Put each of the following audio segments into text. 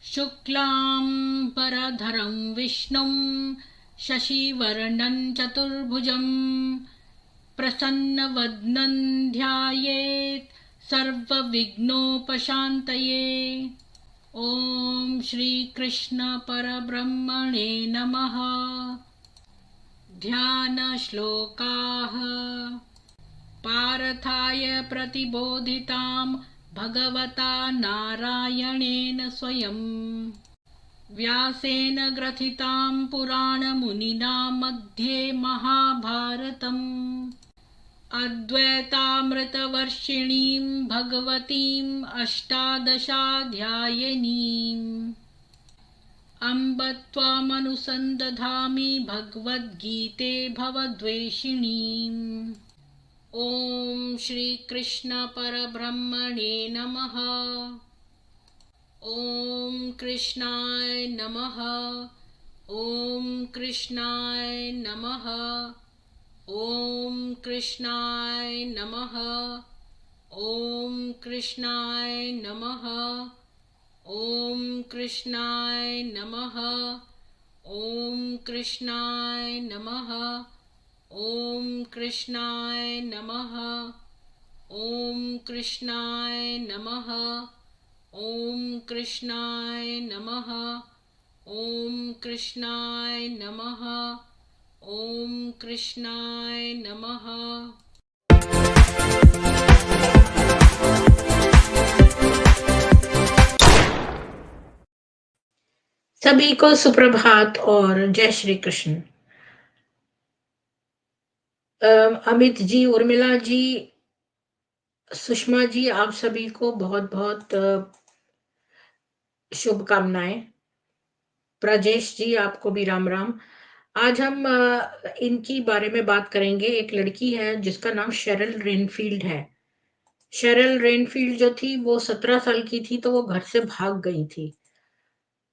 शुक्लाम्बरधरं विष्णुं शशिवर्णं चतुर्भुजं प्रसन्नवदनं ध्यायेत् सर्वविघ्नोपशान्तये। ॐ श्रीकृष्ण परब्रह्मणे नमः। ध्यानश्लोकाः। पार्थाय प्रतिबोधितां भगवता नारायणेन स्वयं व्यासेन ग्रथितां पुराणमुनिना मध्ये महाभारतम् अद्वैतामृतवर्षिणीं भगवतीम् अष्टादशाध्यायिनीम् अम्ब त्वामनुसन्दधामि भगवद्गीते भवद्वेषिणीम्। ॐ श्रीकृष्ण परब्रह्मणे नमः। ॐ कृष्णाय नमः। ॐ कृष्णाय नमः। ॐ कृष्णाय नमः। ॐ कृष्णाय नमः। ॐ कृष्णाय नमः। ॐ कृष्णाय नमः। ॐ कृष्णाय नमः। ॐ कृष्णाय नमः। ॐ कृष्णाय नमः। ॐ कृष्णाय नमः। ॐ कृष्णाय नमः। सभी को सुप्रभात और जय श्री कृष्ण। अमित जी, उर्मिला जी, सुषमा जी, आप सभी को बहुत बहुत शुभकामनाएं। प्रजेश जी, आपको भी राम राम। आज हम इनकी बारे में बात करेंगे। एक लड़की है जिसका नाम शेरिल रेनफील्ड है। शेरिल रेनफील्ड जो थी वो 17 साल की थी, तो वो घर से भाग गई थी।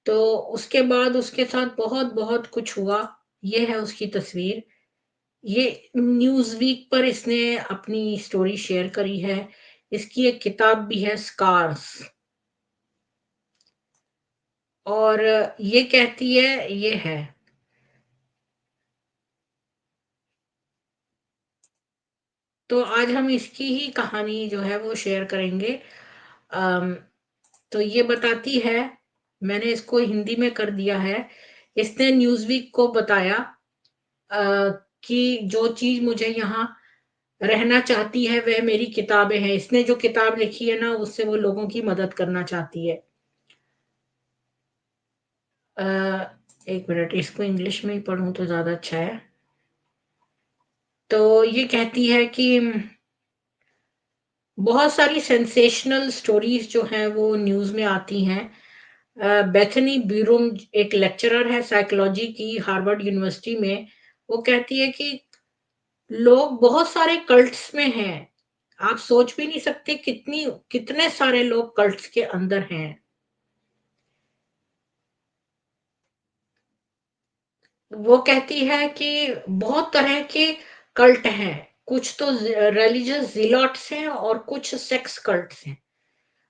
तो उसके बाद उसके साथ बहुत बहुत कुछ हुआ। ये है उसकी तस्वीर। ये न्यूज़ वीक पर इसने अपनी स्टोरी शेयर करी है। इसकी एक किताब भी है, स्कार्स। और ये कहती है, ये है। तो आज हम इसकी ही कहानी जो है वो शेयर करेंगे। अम, तो ये बताती है, मैंने इसको हिंदी में कर दिया है। इसने न्यूज़ वीक को बताया कि जो चीज मुझे यहाँ रहना चाहती है वह मेरी किताबें हैं। इसने जो किताब लिखी है ना, उससे वो लोगों की मदद करना चाहती है। अ, एक मिनट, इसको इंग्लिश में ही पढ़ूं तो ज्यादा अच्छा है। तो ये कहती है कि बहुत सारी सेंसेशनल स्टोरीज जो हैं वो न्यूज में आती हैं। बेथनी ब्यूरुम एक लेक्चरर है साइकोलॉजी की हार्वर्ड यूनिवर्सिटी में। वो कहती है कि लोग बहुत सारे कल्ट्स में हैं। आप सोच भी नहीं सकते कितने सारे लोग कल्ट्स के अंदर हैं। वो कहती है कि बहुत तरह के कल्ट हैं। कुछ तो रिलीजियस जिलॉट्स हैं और कुछ सेक्स कल्ट्स हैं।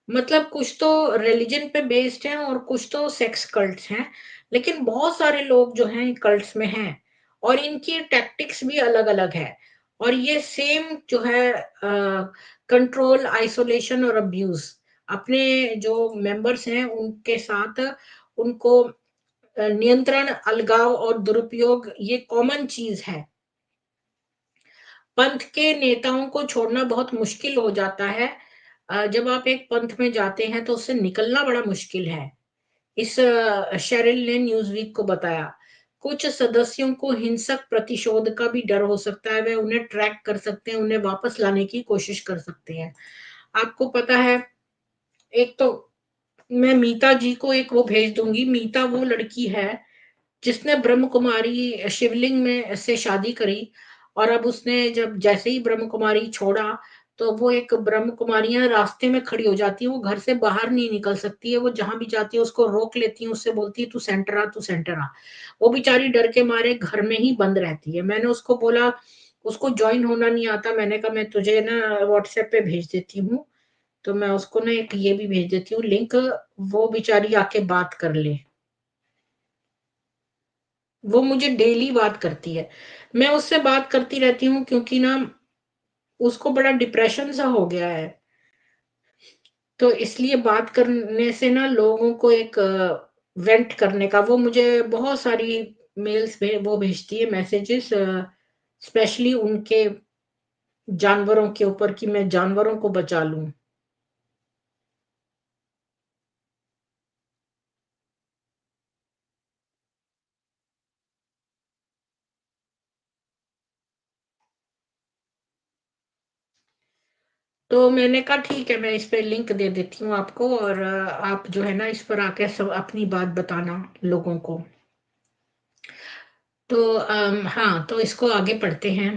मतलब कुछ तो रिलीजन पे बेस्ड हैं और कुछ तो सेक्स कल्ट्स हैं। लेकिन बहुत सारे लोग जो हैं कल्ट्स में हैं, और इनकी टैक्टिक्स भी अलग अलग है। और ये सेम जो है कंट्रोल, आइसोलेशन और अब्यूज, अपने जो मेंबर्स हैं उनके साथ उनको नियंत्रण, अलगाव और दुरुपयोग, ये कॉमन चीज है। पंथ के नेताओं को छोड़ना बहुत मुश्किल हो जाता है। जब आप एक पंथ में जाते हैं तो उससे निकलना बड़ा मुश्किल है। इस शेरिल ने न्यूज़ वीक को बताया। कुछ सदस्यों को हिंसक प्रतिशोध का भी डर हो सकता है। वे उन्हें ट्रैक कर सकते हैं, उन्हें वापस लाने की कोशिश कर सकते हैं। आपको पता है, एक तो मैं मीता जी को एक वो भेज दूंगी। मीता वो लड़की है जिसने ब्रह्म कुमारी शिवलिंग में से शादी करी। और अब उसने जब जैसे ही ब्रह्म कुमारी छोड़ा, तो वो एक ब्रह्म कुमारियां रास्ते में खड़ी हो जाती है। वो घर से बाहर नहीं निकल सकती है। वो जहां भी जाती है उसको रोक लेती है, उससे बोलती है तू सेंटर आ, तू सेंटर आ। वो बेचारी डर के मारे घर में ही बंद रहती है। मैंने उसको बोला, उसको ज्वाइन होना नहीं आता। मैंने कहा मैं तुझे ना व्हाट्सएप पे भेज देती हूँ, तो मैं उसको ना एक ये भी भेज देती हूँ लिंक, वो बेचारी आके बात कर ले। वो मुझे डेली बात करती है। मैं उससे बात करती रहती हूँ क्योंकि ना उसको बड़ा डिप्रेशन सा हो गया है। तो इसलिए बात करने से ना लोगों को एक वेंट करने का, वो मुझे बहुत सारी मेल्स में वो भेजती है, मैसेजेस, स्पेशली उनके जानवरों के ऊपर कि मैं जानवरों को बचा लूं। तो मैंने कहा ठीक है, मैं इस पे लिंक दे देती हूँ आपको, और आप जो है ना इस पर आके सब अपनी बात बताना लोगों को। तो हाँ, तो इसको आगे पढ़ते हैं।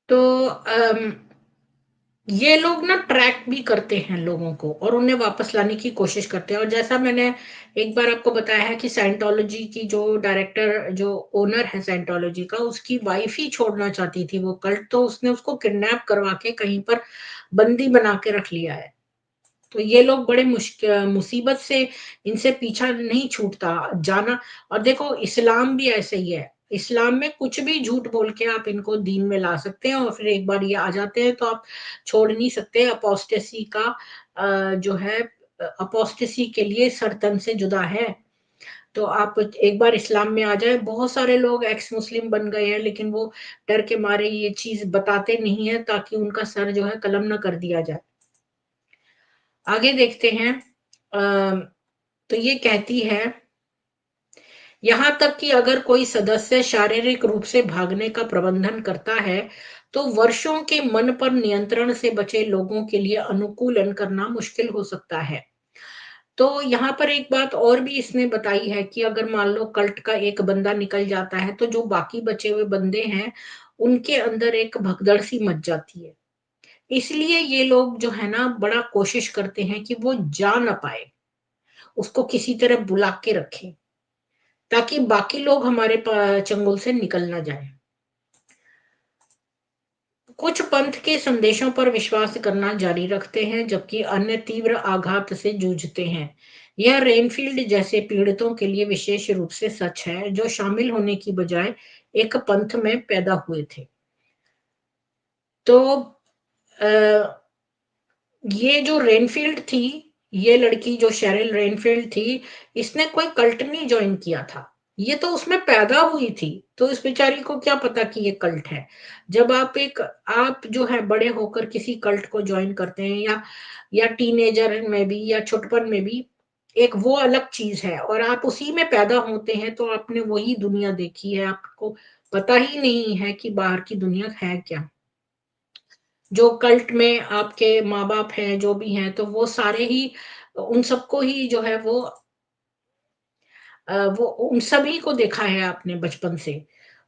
तो ये लोग ना ट्रैक भी करते हैं लोगों को और उन्हें वापस लाने की कोशिश करते हैं, और जैसा मैंने एक बार आपको बताया है कि साइंटोलॉजी की जो डायरेक्टर, जो ओनर है साइंटोलॉजी का, उसकी वाइफ ही छोड़ना चाहती थी वो कल्ट, तो उसने उसको किडनैप करवा के कहीं पर बंदी बना के रख लिया है। तो ये लोग बड़े मुश्किल मुसीबत से, इनसे पीछा नहीं छूटता जाना। और देखो इस्लाम भी ऐसे ही है। इस्लाम में कुछ भी झूठ बोल के आप इनको दीन में ला सकते हैं, और फिर एक बार ये आ जाते हैं तो आप छोड़ नहीं सकते। अपोस्टेसी का जो है, अपोस्टेसी के लिए सर तन से जुदा है। तो आप एक बार इस्लाम में आ जाए, बहुत सारे लोग एक्स मुस्लिम बन गए हैं, लेकिन वो डर के मारे ये चीज बताते नहीं है ताकि उनका सर जो है कलम ना कर दिया जाए। आगे देखते हैं। तो ये कहती है, यहाँ तक कि अगर कोई सदस्य शारीरिक रूप से भागने का प्रबंधन करता है, तो वर्षों के मन पर नियंत्रण से बचे लोगों के लिए अनुकूलन करना मुश्किल हो सकता है। तो यहाँ पर एक बात और भी इसने बताई है कि अगर मान लो कल्ट का एक बंदा निकल जाता है, तो जो बाकी बचे हुए बंदे हैं, उनके अंदर एक भगदड़ सी मच जाती है। इसलिए ये लोग जो है ना बड़ा कोशिश करते हैं कि वो जा ना पाए, उसको किसी तरह बुला के रखें, ताकि बाकी लोग हमारे चंगुल से निकल ना जाए। कुछ पंथ के संदेशों पर विश्वास करना जारी रखते हैं, जबकि अन्य तीव्र आघात से जूझते हैं। यह रेनफील्ड जैसे पीड़ितों के लिए विशेष रूप से सच है, जो शामिल होने की बजाय एक पंथ में पैदा हुए थे। तो अ, ये जो रेनफील्ड थी, ये लड़की जो शेरिल रेनफील्ड थी, इसने कोई कल्ट नहीं जॉइन किया था। ये तो उसमें पैदा हुई थी, तो इस बेचारी को क्या पता कि ये कल्ट है। जब आप जो है बड़े होकर किसी कल्ट को जॉइन करते हैं, या टीनेजर में भी या छुटपन में भी, एक वो अलग चीज है, और आप उसी में पैदा होते हैं तो आपने वही दुनिया देखी है, आपको पता ही नहीं है कि बाहर की दुनिया है क्या। जो कल्ट में आपके माँ-बाप हैं, जो भी हैं, तो वो सारे ही उन सबको ही जो है वो उन सभी को देखा है आपने बचपन से।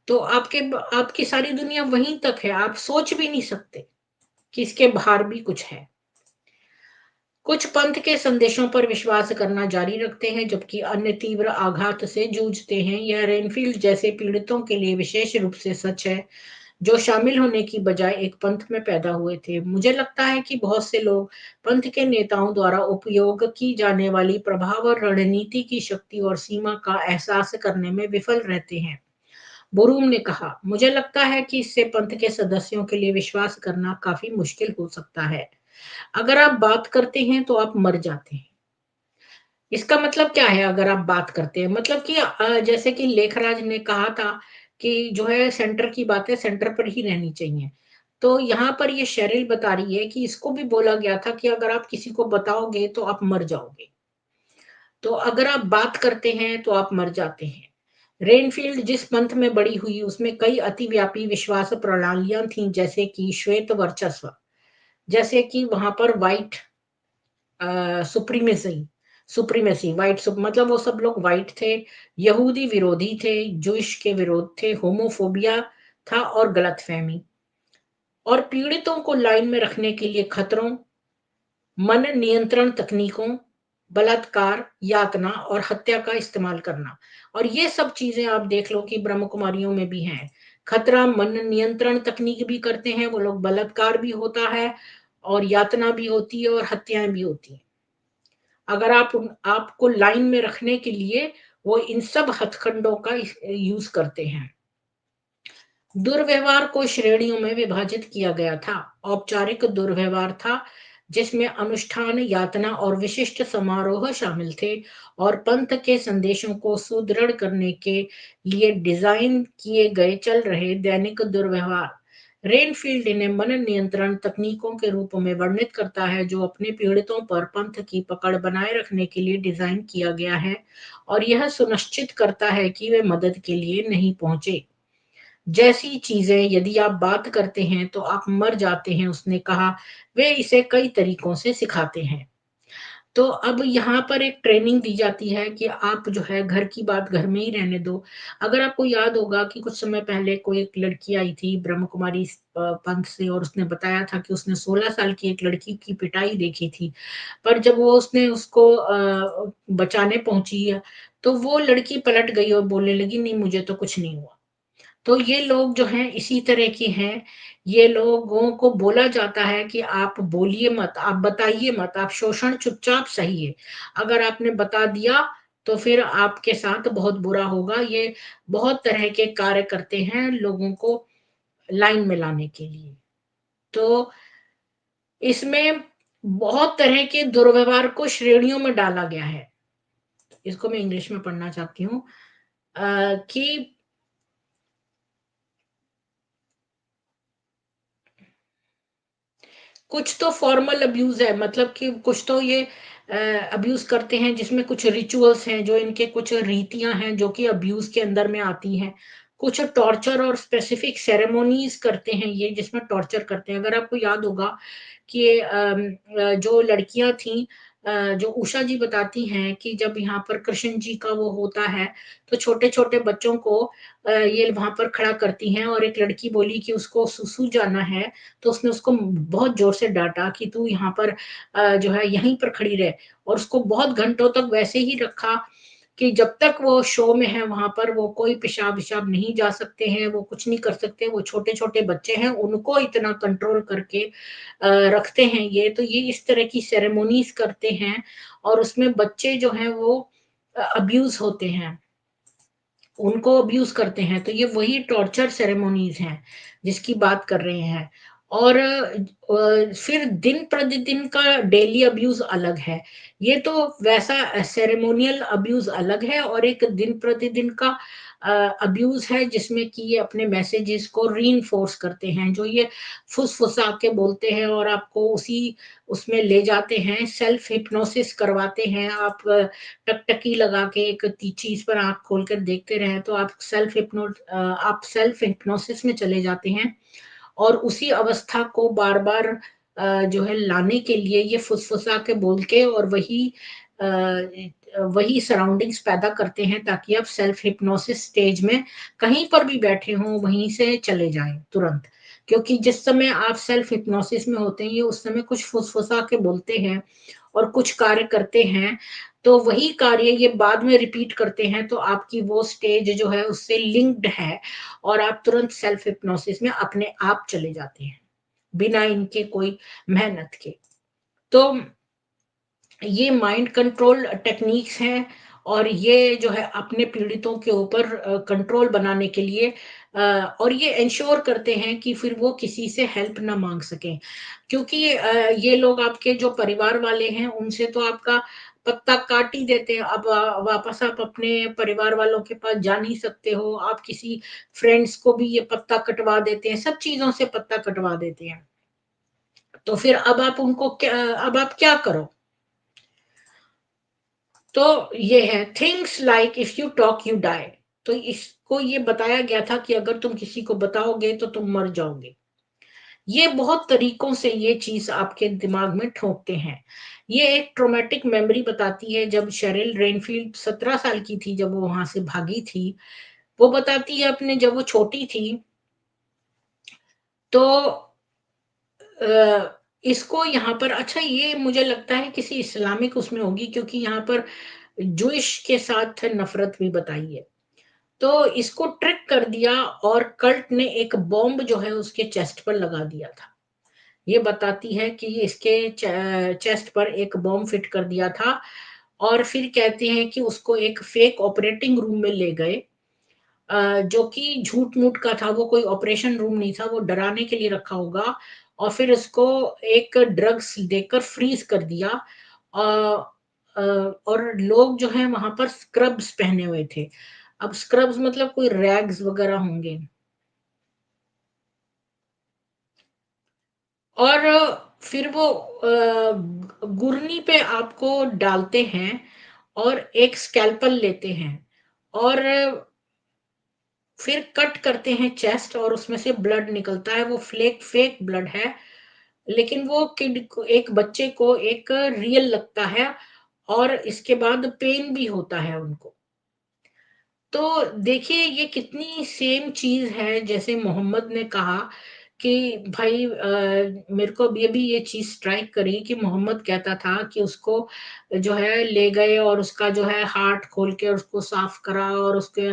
तो आपकी सारी दुनिया वहीं तक है, आप सोच भी नहीं सकते कि इसके बाहर भी कुछ है। कुछ पंथ के संदेशों पर विश्वास करना जारी रखते हैं, जबकि अन्य तीव्र आघात से जूझते हैं। यह रेनफील्ड जैसे पीड़ितों के लिए विशेष रूप से सच है, जो शामिल होने की बजाय एक पंथ में पैदा हुए थे। मुझे लगता है कि बहुत से लोग पंथ के नेताओं द्वारा उपयोग की जाने वाली प्रभाव और रणनीति की शक्ति और सीमा का एहसास करने में विफल रहते हैं। बुरूम ने कहा, मुझे लगता है कि इससे पंथ के सदस्यों के लिए विश्वास करना काफी मुश्किल हो सकता है। अगर आप बात करते हैं तो आप मर जाते हैं। इसका मतलब क्या है अगर आप बात करते हैं? मतलब कि जैसे कि लेखराज ने कहा था कि जो है सेंटर की बातें सेंटर पर ही रहनी चाहिए। तो यहाँ पर ये शेरिल बता रही है कि इसको भी बोला गया था कि अगर आप किसी को बताओगे तो आप मर जाओगे। तो अगर आप बात करते हैं तो आप मर जाते हैं। रेनफील्ड जिस पंथ में बड़ी हुई उसमें कई अतिव्यापी विश्वास प्रणालियां थीं, जैसे कि श्वेत वर्चस्व, जैसे कि वहां पर व्हाइट सुप्रीमेसी सुप्रीमेसी व्हाइट मतलब वो सब लोग व्हाइट थे, यहूदी विरोधी थे, जूश के विरोध थे, होमोफोबिया था और गलतफहमी, और पीड़ितों को लाइन में रखने के लिए खतरों, मन नियंत्रण तकनीकों, बलात्कार, यातना और हत्या का इस्तेमाल करना। और ये सब चीज़ें आप देख लो कि ब्रह्म कुमारियों में भी हैं। खतरा मन नियंत्रण तकनीक भी करते हैं वो लोग, बलात्कार भी होता है और यातना भी होती है और हत्याएँ भी होती हैं। अगर आपको लाइन में रखने के लिए वो इन सब हथकंडों का यूज़ करते हैं। दुर्व्यवहार को श्रेणियों में विभाजित किया गया था। औपचारिक दुर्व्यवहार था, जिसमें अनुष्ठान, यातना और विशिष्ट समारोह शामिल थे, और पंथ के संदेशों को सुदृढ़ करने के लिए डिजाइन किए गए चल रहे दैनिक दुर्व्यवहार। रेनफील्ड इन्हें मन नियंत्रण तकनीकों के रूप में वर्णित करता है, जो अपने पीड़ितों पर पंथ की पकड़ बनाए रखने के लिए डिजाइन किया गया है और यह सुनिश्चित करता है कि वे मदद के लिए नहीं पहुंचे। जैसी चीजें यदि आप बात करते हैं तो आप मर जाते हैं, उसने कहा। वे इसे कई तरीकों से सिखाते हैं। तो अब यहाँ पर एक ट्रेनिंग दी जाती है कि आप जो है घर की बात घर में ही रहने दो। अगर आपको याद होगा कि कुछ समय पहले कोई एक लड़की आई थी ब्रह्म कुमारी पंथ से, और उसने बताया था कि उसने 16 साल की एक लड़की की पिटाई देखी थी। पर जब वो उसने उसको बचाने पहुंची है, तो वो लड़की पलट गई और बोलने लगी, नहीं मुझे तो कुछ नहीं हुआ। तो ये लोग जो हैं इसी तरह के हैं। ये लोगों को बोला जाता है कि आप बोलिए मत, आप बताइए मत, आप शोषण चुपचाप सहिए। अगर आपने बता दिया तो फिर आपके साथ बहुत बुरा होगा। ये बहुत तरह के कार्य करते हैं लोगों को लाइन में लाने के लिए। तो इसमें बहुत तरह के दुर्व्यवहार को श्रेणियों में डाला गया है। इसको मैं इंग्लिश में पढ़ना चाहती हूँ कि कुछ तो फॉर्मल अब्यूज है, मतलब कि कुछ तो ये अब्यूज करते हैं जिसमें कुछ रिचुअल्स हैं, जो इनके कुछ रीतियां हैं जो कि अब्यूज के अंदर में आती हैं। कुछ टॉर्चर और स्पेसिफिक सेरेमोनीज करते हैं ये, जिसमें टॉर्चर करते हैं। अगर आपको याद होगा कि जो लड़कियां थी, जो उषा जी बताती हैं कि जब यहाँ पर कृष्ण जी का वो होता है, तो छोटे छोटे बच्चों को ये वहां पर खड़ा करती हैं, और एक लड़की बोली कि उसको सुसु जाना है, तो उसने उसको बहुत जोर से डांटा कि तू यहाँ पर जो है यहीं पर खड़ी रहे, और उसको बहुत घंटों तक वैसे ही रखा कि जब तक वो शो में है वहां पर वो कोई पेशाब विशाब नहीं जा सकते हैं, वो कुछ नहीं कर सकते। वो छोटे छोटे बच्चे हैं, उनको इतना कंट्रोल करके रखते हैं ये। तो ये इस तरह की सेरेमोनीज करते हैं, और उसमें बच्चे जो हैं वो अब्यूज होते हैं, उनको अब्यूज करते हैं। तो ये वही टॉर्चर सेरेमोनीज हैं जिसकी बात कर रहे हैं। और फिर दिन प्रतिदिन का डेली अब्यूज अलग है। ये तो वैसा सेरेमोनियल अब्यूज अलग है, और एक दिन प्रतिदिन का अब्यूज है जिसमें कि ये अपने मैसेजेस को रीइंफोर्स करते हैं, जो ये फुसफुसा के बोलते हैं और आपको उसी उसमें ले जाते हैं। सेल्फ हिप्नोसिस करवाते हैं। आप टकटकी लगा के एक चीज पर आंख खोल कर देखते रहे तो आप सेल्फ हिप्नोसिस में चले जाते हैं, और उसी अवस्था को बार बार जो है लाने के लिए ये फुसफुसा के बोल के और अ, वही सराउंडिंग्स पैदा करते हैं, ताकि आप सेल्फ हिप्नोसिस स्टेज में कहीं पर भी बैठे हों वहीं से चले जाएं तुरंत। क्योंकि जिस समय आप सेल्फ हिप्नोसिस में होते हैं, ये उस समय कुछ फुसफुसा के बोलते हैं और कुछ कार्य करते हैं, तो वही कार्य ये बाद में रिपीट करते हैं, तो आपकी वो स्टेज जो है उससे लिंक्ड है, और आप तुरंत सेल्फ हिप्नोसिस में अपने आप चले जाते हैं बिना इनके कोई मेहनत के। तो ये माइंड कंट्रोल टेक्निक्स हैं, और ये जो है अपने पीड़ितों के ऊपर कंट्रोल बनाने के लिए और ये इंश्योर करते हैं कि फिर वो किसी से हेल्प ना मांग सकें। क्योंकि ये लोग आपके जो परिवार वाले हैं उनसे तो आपका पत्ता काट ही देते हैं। अब वापस आप अपने परिवार वालों के पास जा नहीं सकते हो। आप किसी फ्रेंड्स को भी ये पत्ता कटवा देते हैं, सब चीजों से पत्ता कटवा देते हैं। तो फिर अब आप क्या करो। तो ये है things like if you talk you die. तो इसको ये बताया गया था कि अगर तुम किसी को बताओगे तो तुम मर जाओगे। ये बहुत तरीकों से ये चीज आपके दिमाग में ठोकते हैं। ये एक ट्रोमेटिक मेमोरी बताती है। जब शेरिल रेनफील्ड 17 साल की थी, जब वो वहां से भागी थी, वो बताती है अपने जब वो छोटी थी, तो इसको यहाँ पर अच्छा ये मुझे लगता है किसी इस्लामिक उसमें होगी, क्योंकि यहाँ पर जूइश के साथ नफ़रत भी बताई है। तो इसको ट्रिक कर दिया और कल्ट ने एक बॉम्ब जो है उसके चेस्ट पर लगा दिया था। ये बताती है कि इसके चेस्ट पर एक बॉम्ब फिट कर दिया था और फिर कहते हैं कि उसको एक फेक ऑपरेटिंग रूम में ले गए, जो कि झूठ-मूठ का था, वो कोई ऑपरेशन रूम नहीं था, वो डराने के लिए रखा होगा और फिर उसको एक ड्रग्स देकर फ्रीज़ कर दिया। अ और लोग जो हैं वहाँ पर स्क्रब्स पहने हुए थे। अब स्क्रब्स मतलब कोई रैग्स वगैरह होंगे। और फिर वो गुरनी पे आपको डालते हैं और एक स्कैल्पल लेते हैं और फिर कट करते हैं चेस्ट और उसमें से ब्लड निकलता है, वो फेक ब्लड है, लेकिन वो किड को एक बच्चे को एक रियल लगता है और इसके बाद पेन भी होता है उनको। तो देखिए ये कितनी सेम चीज़ है जैसे मोहम्मद ने कहा कि भाई मेरे को अभी-अभी ये चीज़ स्ट्राइक करी कि मोहम्मद कहता था कि उसको जो है ले गए और उसका जो है हार्ट खोल के उसको साफ करा और उसके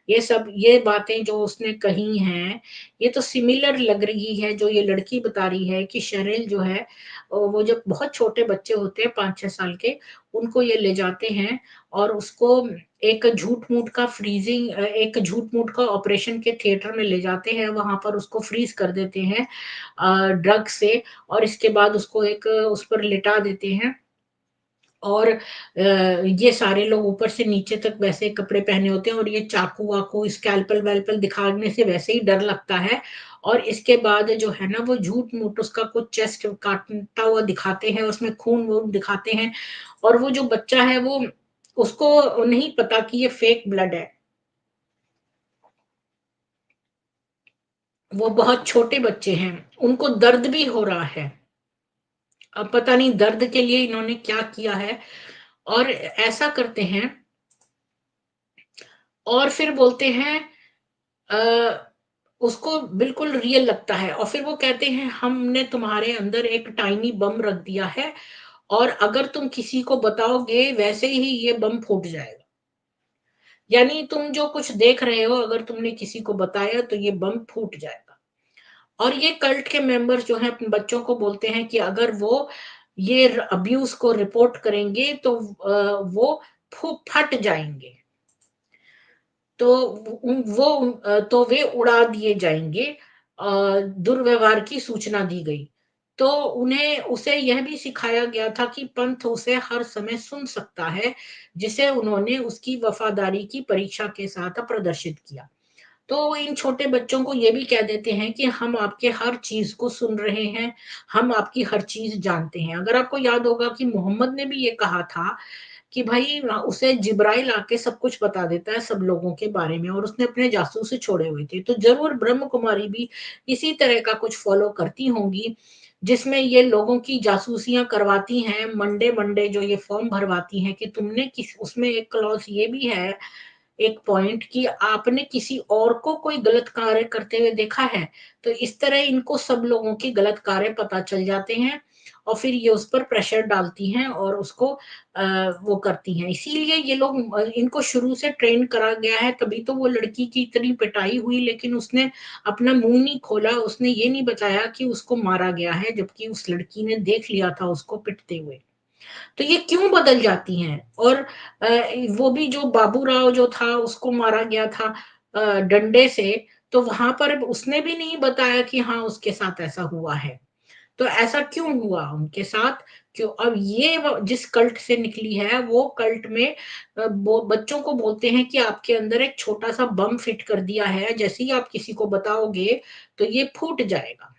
ये बातें जो उसने कही हैं, ये तो सिमिलर लग रही है जो ये लड़की बता रही है कि शेरिल जो है वो जब बहुत छोटे बच्चे होते हैं 5-6 साल के, उनको ये ले जाते हैं और उसको एक झूठ-मूठ का ऑपरेशन के थिएटर में ले जाते हैं, वहाँ पर उसको फ्रीज़ कर देते हैं ड्रग से और इसके बाद उसको एक उस पर लिटा देते हैं और ये सारे लोग ऊपर से नीचे तक वैसे कपड़े पहने होते हैं और ये चाकू-वाकू, स्कैल्पल-वैल्पल दिखाने से वैसे ही डर लगता है और इसके बाद जो है ना वो झूठ-मूठ उसका कुछ चेस्ट काटता हुआ दिखाते हैं, उसमें खून-वून दिखाते हैं और वो जो बच्चा है वो उसको नहीं पता कि ये फेक ब्लड है। वो बहुत छोटे बच्चे हैं, उनको दर्द भी हो रहा है। अब पता नहीं दर्द के लिए इन्होंने क्या किया है और ऐसा करते हैं और फिर बोलते हैं अ, उसको बिल्कुल रियल लगता है और फिर वो कहते हैं हमने तुम्हारे अंदर एक टाइनी बम रख दिया है और अगर तुम किसी को बताओगे वैसे ही ये बम फूट जाएगा। यानी तुम जो कुछ देख रहे हो अगर तुमने किसी को बताया तो ये बम फूट जाएगा। और ये कल्ट के मेंबर्स जो हैं अपने बच्चों को बोलते हैं कि अगर वो ये अब्यूज को रिपोर्ट करेंगे तो वो फट जाएंगे। तो तो वे उड़ा दिए जाएंगे। दुर्व्यवहार की सूचना दी गई। तो उन्हें उसे यह भी सिखाया गया था कि पंथ उसे हर समय सुन सकता है, जिसे उन्होंने उसकी वफादारी की परीक्षा के साथ प्रदर्शित किया। तो इन छोटे बच्चों को ये भी कह देते हैं कि हम आपके हर चीज़ को सुन रहे हैं, हम आपकी हर चीज़ जानते हैं। अगर आपको याद होगा कि मोहम्मद ने भी ये कहा था कि भई उसे जिब्राइल आके सब कुछ बता देता है सब लोगों के बारे में और उसने अपने जासूस छोड़े हुए थे। तो ज़रूर ब्रह्म कुमारी भी इसी तरह का कुछ फ़ॉलो करती होंगी, जिसमें ये लोगों की जासूसियाँ करवाती हैं, मंडे-मंडे जो ये फ़ॉर्म भरवाती हैं कि तुमने किस उसमें एक क्लॉज़ ये भी है एक पॉइंट कि आपने किसी और को कोई गलत कार्य करते हुए देखा है, तो इस तरह इनको सब लोगों के गलत कार्य पता चल जाते हैं और फिर ये उस पर प्रेशर डालती हैं और उसको वो करती हैं। इसीलिए ये लोग इनको शुरू से ट्रेन करा गया है, तभी तो वो लड़की की इतनी पिटाई हुई लेकिन उसने अपना मुँह नहीं खोला, उसने ये नहीं बताया कि उसको मारा गया है, जबकि उस लड़की ने देख लिया था उसको पिटते हुए। तो ये क्यों बदल जाती हैं? और वो भी जो बाबू राव जो था उसको मारा गया था डंडे से, तो वहाँ पर उसने भी नहीं बताया कि हाँ, उसके साथ ऐसा हुआ है। तो ऐसा क्यों हुआ उनके साथ? क्यों अब ये जिस कल्ट से निकली है, वो कल्ट में वो बच्चों को बोलते हैं कि आपके अंदर एक छोटा-सा बम फिट कर दिया है, जैसे ही आप किसी को बताओगे, तो ये फूट जाएगा।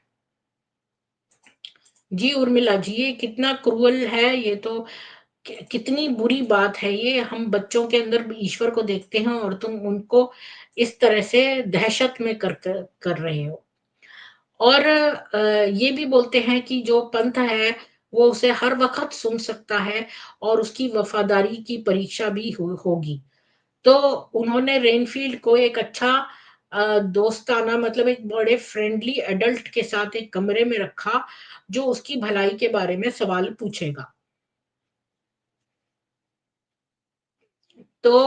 जी, उर्मिला जी, ये कितना क्रूअल है, ये तो कितनी बुरी बात है ये हम बच्चों के अंदर भी ईश्वर को देखते हैं और तुम उनको इस तरह से दहशत में कर रहे हो और ये भी बोलते हैं कि जो पंथ है वो उसे हर वक्त सुन सकता है और उसकी वफादारी की परीक्षा भी होगी। तो उन्होंने रेनफील्ड को एक अच्छा दोस्ताना मतलब एक बड़े फ्रेंडली एडल्ट के साथ एक कमरे में रखा, जो उसकी भलाई के बारे में सवाल पूछेगा। तो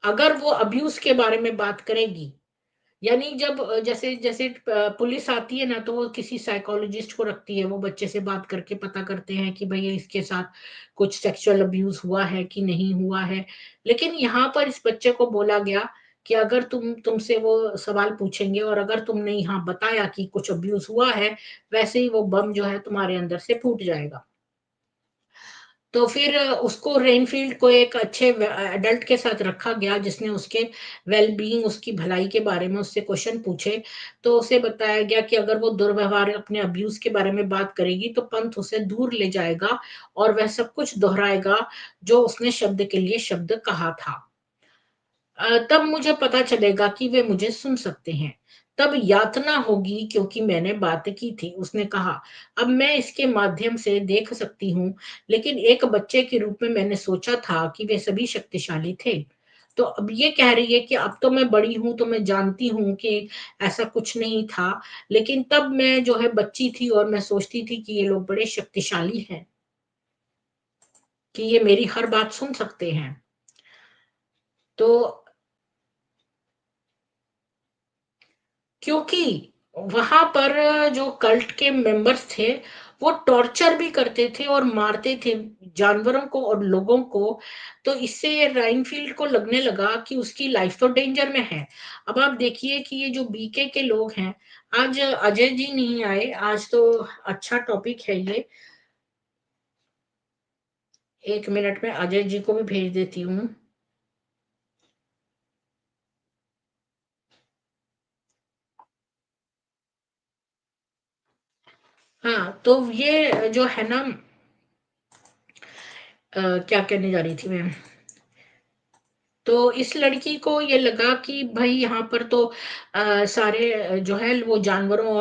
अगर वो अब्यूज़ के बारे में बात करेगी, यानी जब जैसे जैसे पुलिस आती है ना, तो वो किसी साइकोलॉजिस्ट को रखती है, वो बच्चे से बात करके पता करते हैं कि भई इसके साथ कुछ सेक्सुअल अब्यूज़ हुआ है कि नहीं हुआ है। लेकिन यहाँ पर इस बच्चे को बोला गया कि अगर तुमसे वो सवाल पूछेंगे और अगर तुमने यहाँ बताया कि कुछ अब्यूज़ हुआ है, वैसे ही वो बम जो है तुम्हारे अंदर से फूट जाएगा। तो फिर उसको रेनफ़ील्ड को एक अच्छे एडल्ट के साथ रखा गया, जिसने उसके वेल-बीइंग, उसकी भलाई के बारे में उससे क्वेश्चन पूछे। तो उसे बताया गया कि अगर वो दुर्व्यवहार, अपने अब्यूज़ के बारे में बात करेगी, तो पंथ उसे दूर ले जाएगा और वह सब कुछ दोहराएगा, जो उसने शब्द के लिए शब्द कहा था। तब मुझे पता चलेगा कि वे मुझे सुन सकते हैं। तब यातना होगी क्योंकि मैंने बात की थी, उसने कहा। अब मैं इसके माध्यम से देख सकती हूँ, लेकिन एक बच्चे के रूप में मैंने सोचा था कि वे सभी शक्तिशाली थे। तो अब ये कह रही है कि अब तो मैं बड़ी हूँ, तो मैं जानती हूँ कि ऐसा कुछ नहीं था, लेकिन तब मैं जो है बच्ची थी और मैं सोचती थी कि ये लोग बड़े शक्तिशाली हैं, कि ये मेरी हर बात सुन सकते हैं। तो क्योंकि वहाँ पर जो कल्ट के मेंबर्स थे, वो टॉर्चर भी करते थे और मारते थे जानवरों को और लोगों को, तो इससे राइनफ़ील्ड को लगने लगा कि उसकी लाइफ़ तो डेंजर में है। अब आप देखिए कि ये जो बीके के लोग हैं, आज अजय जी नहीं आए, आज तो अच्छा टॉपिक है ये। 1 मिनट में अजय जी को भी भेज देती हूँ। हाँ, तो ये जो है ना, क्या कहने जा रही थी मैं? तो इस लड़की को ये लगा कि भई यहाँ पर तो सारे जो है वो जानवरों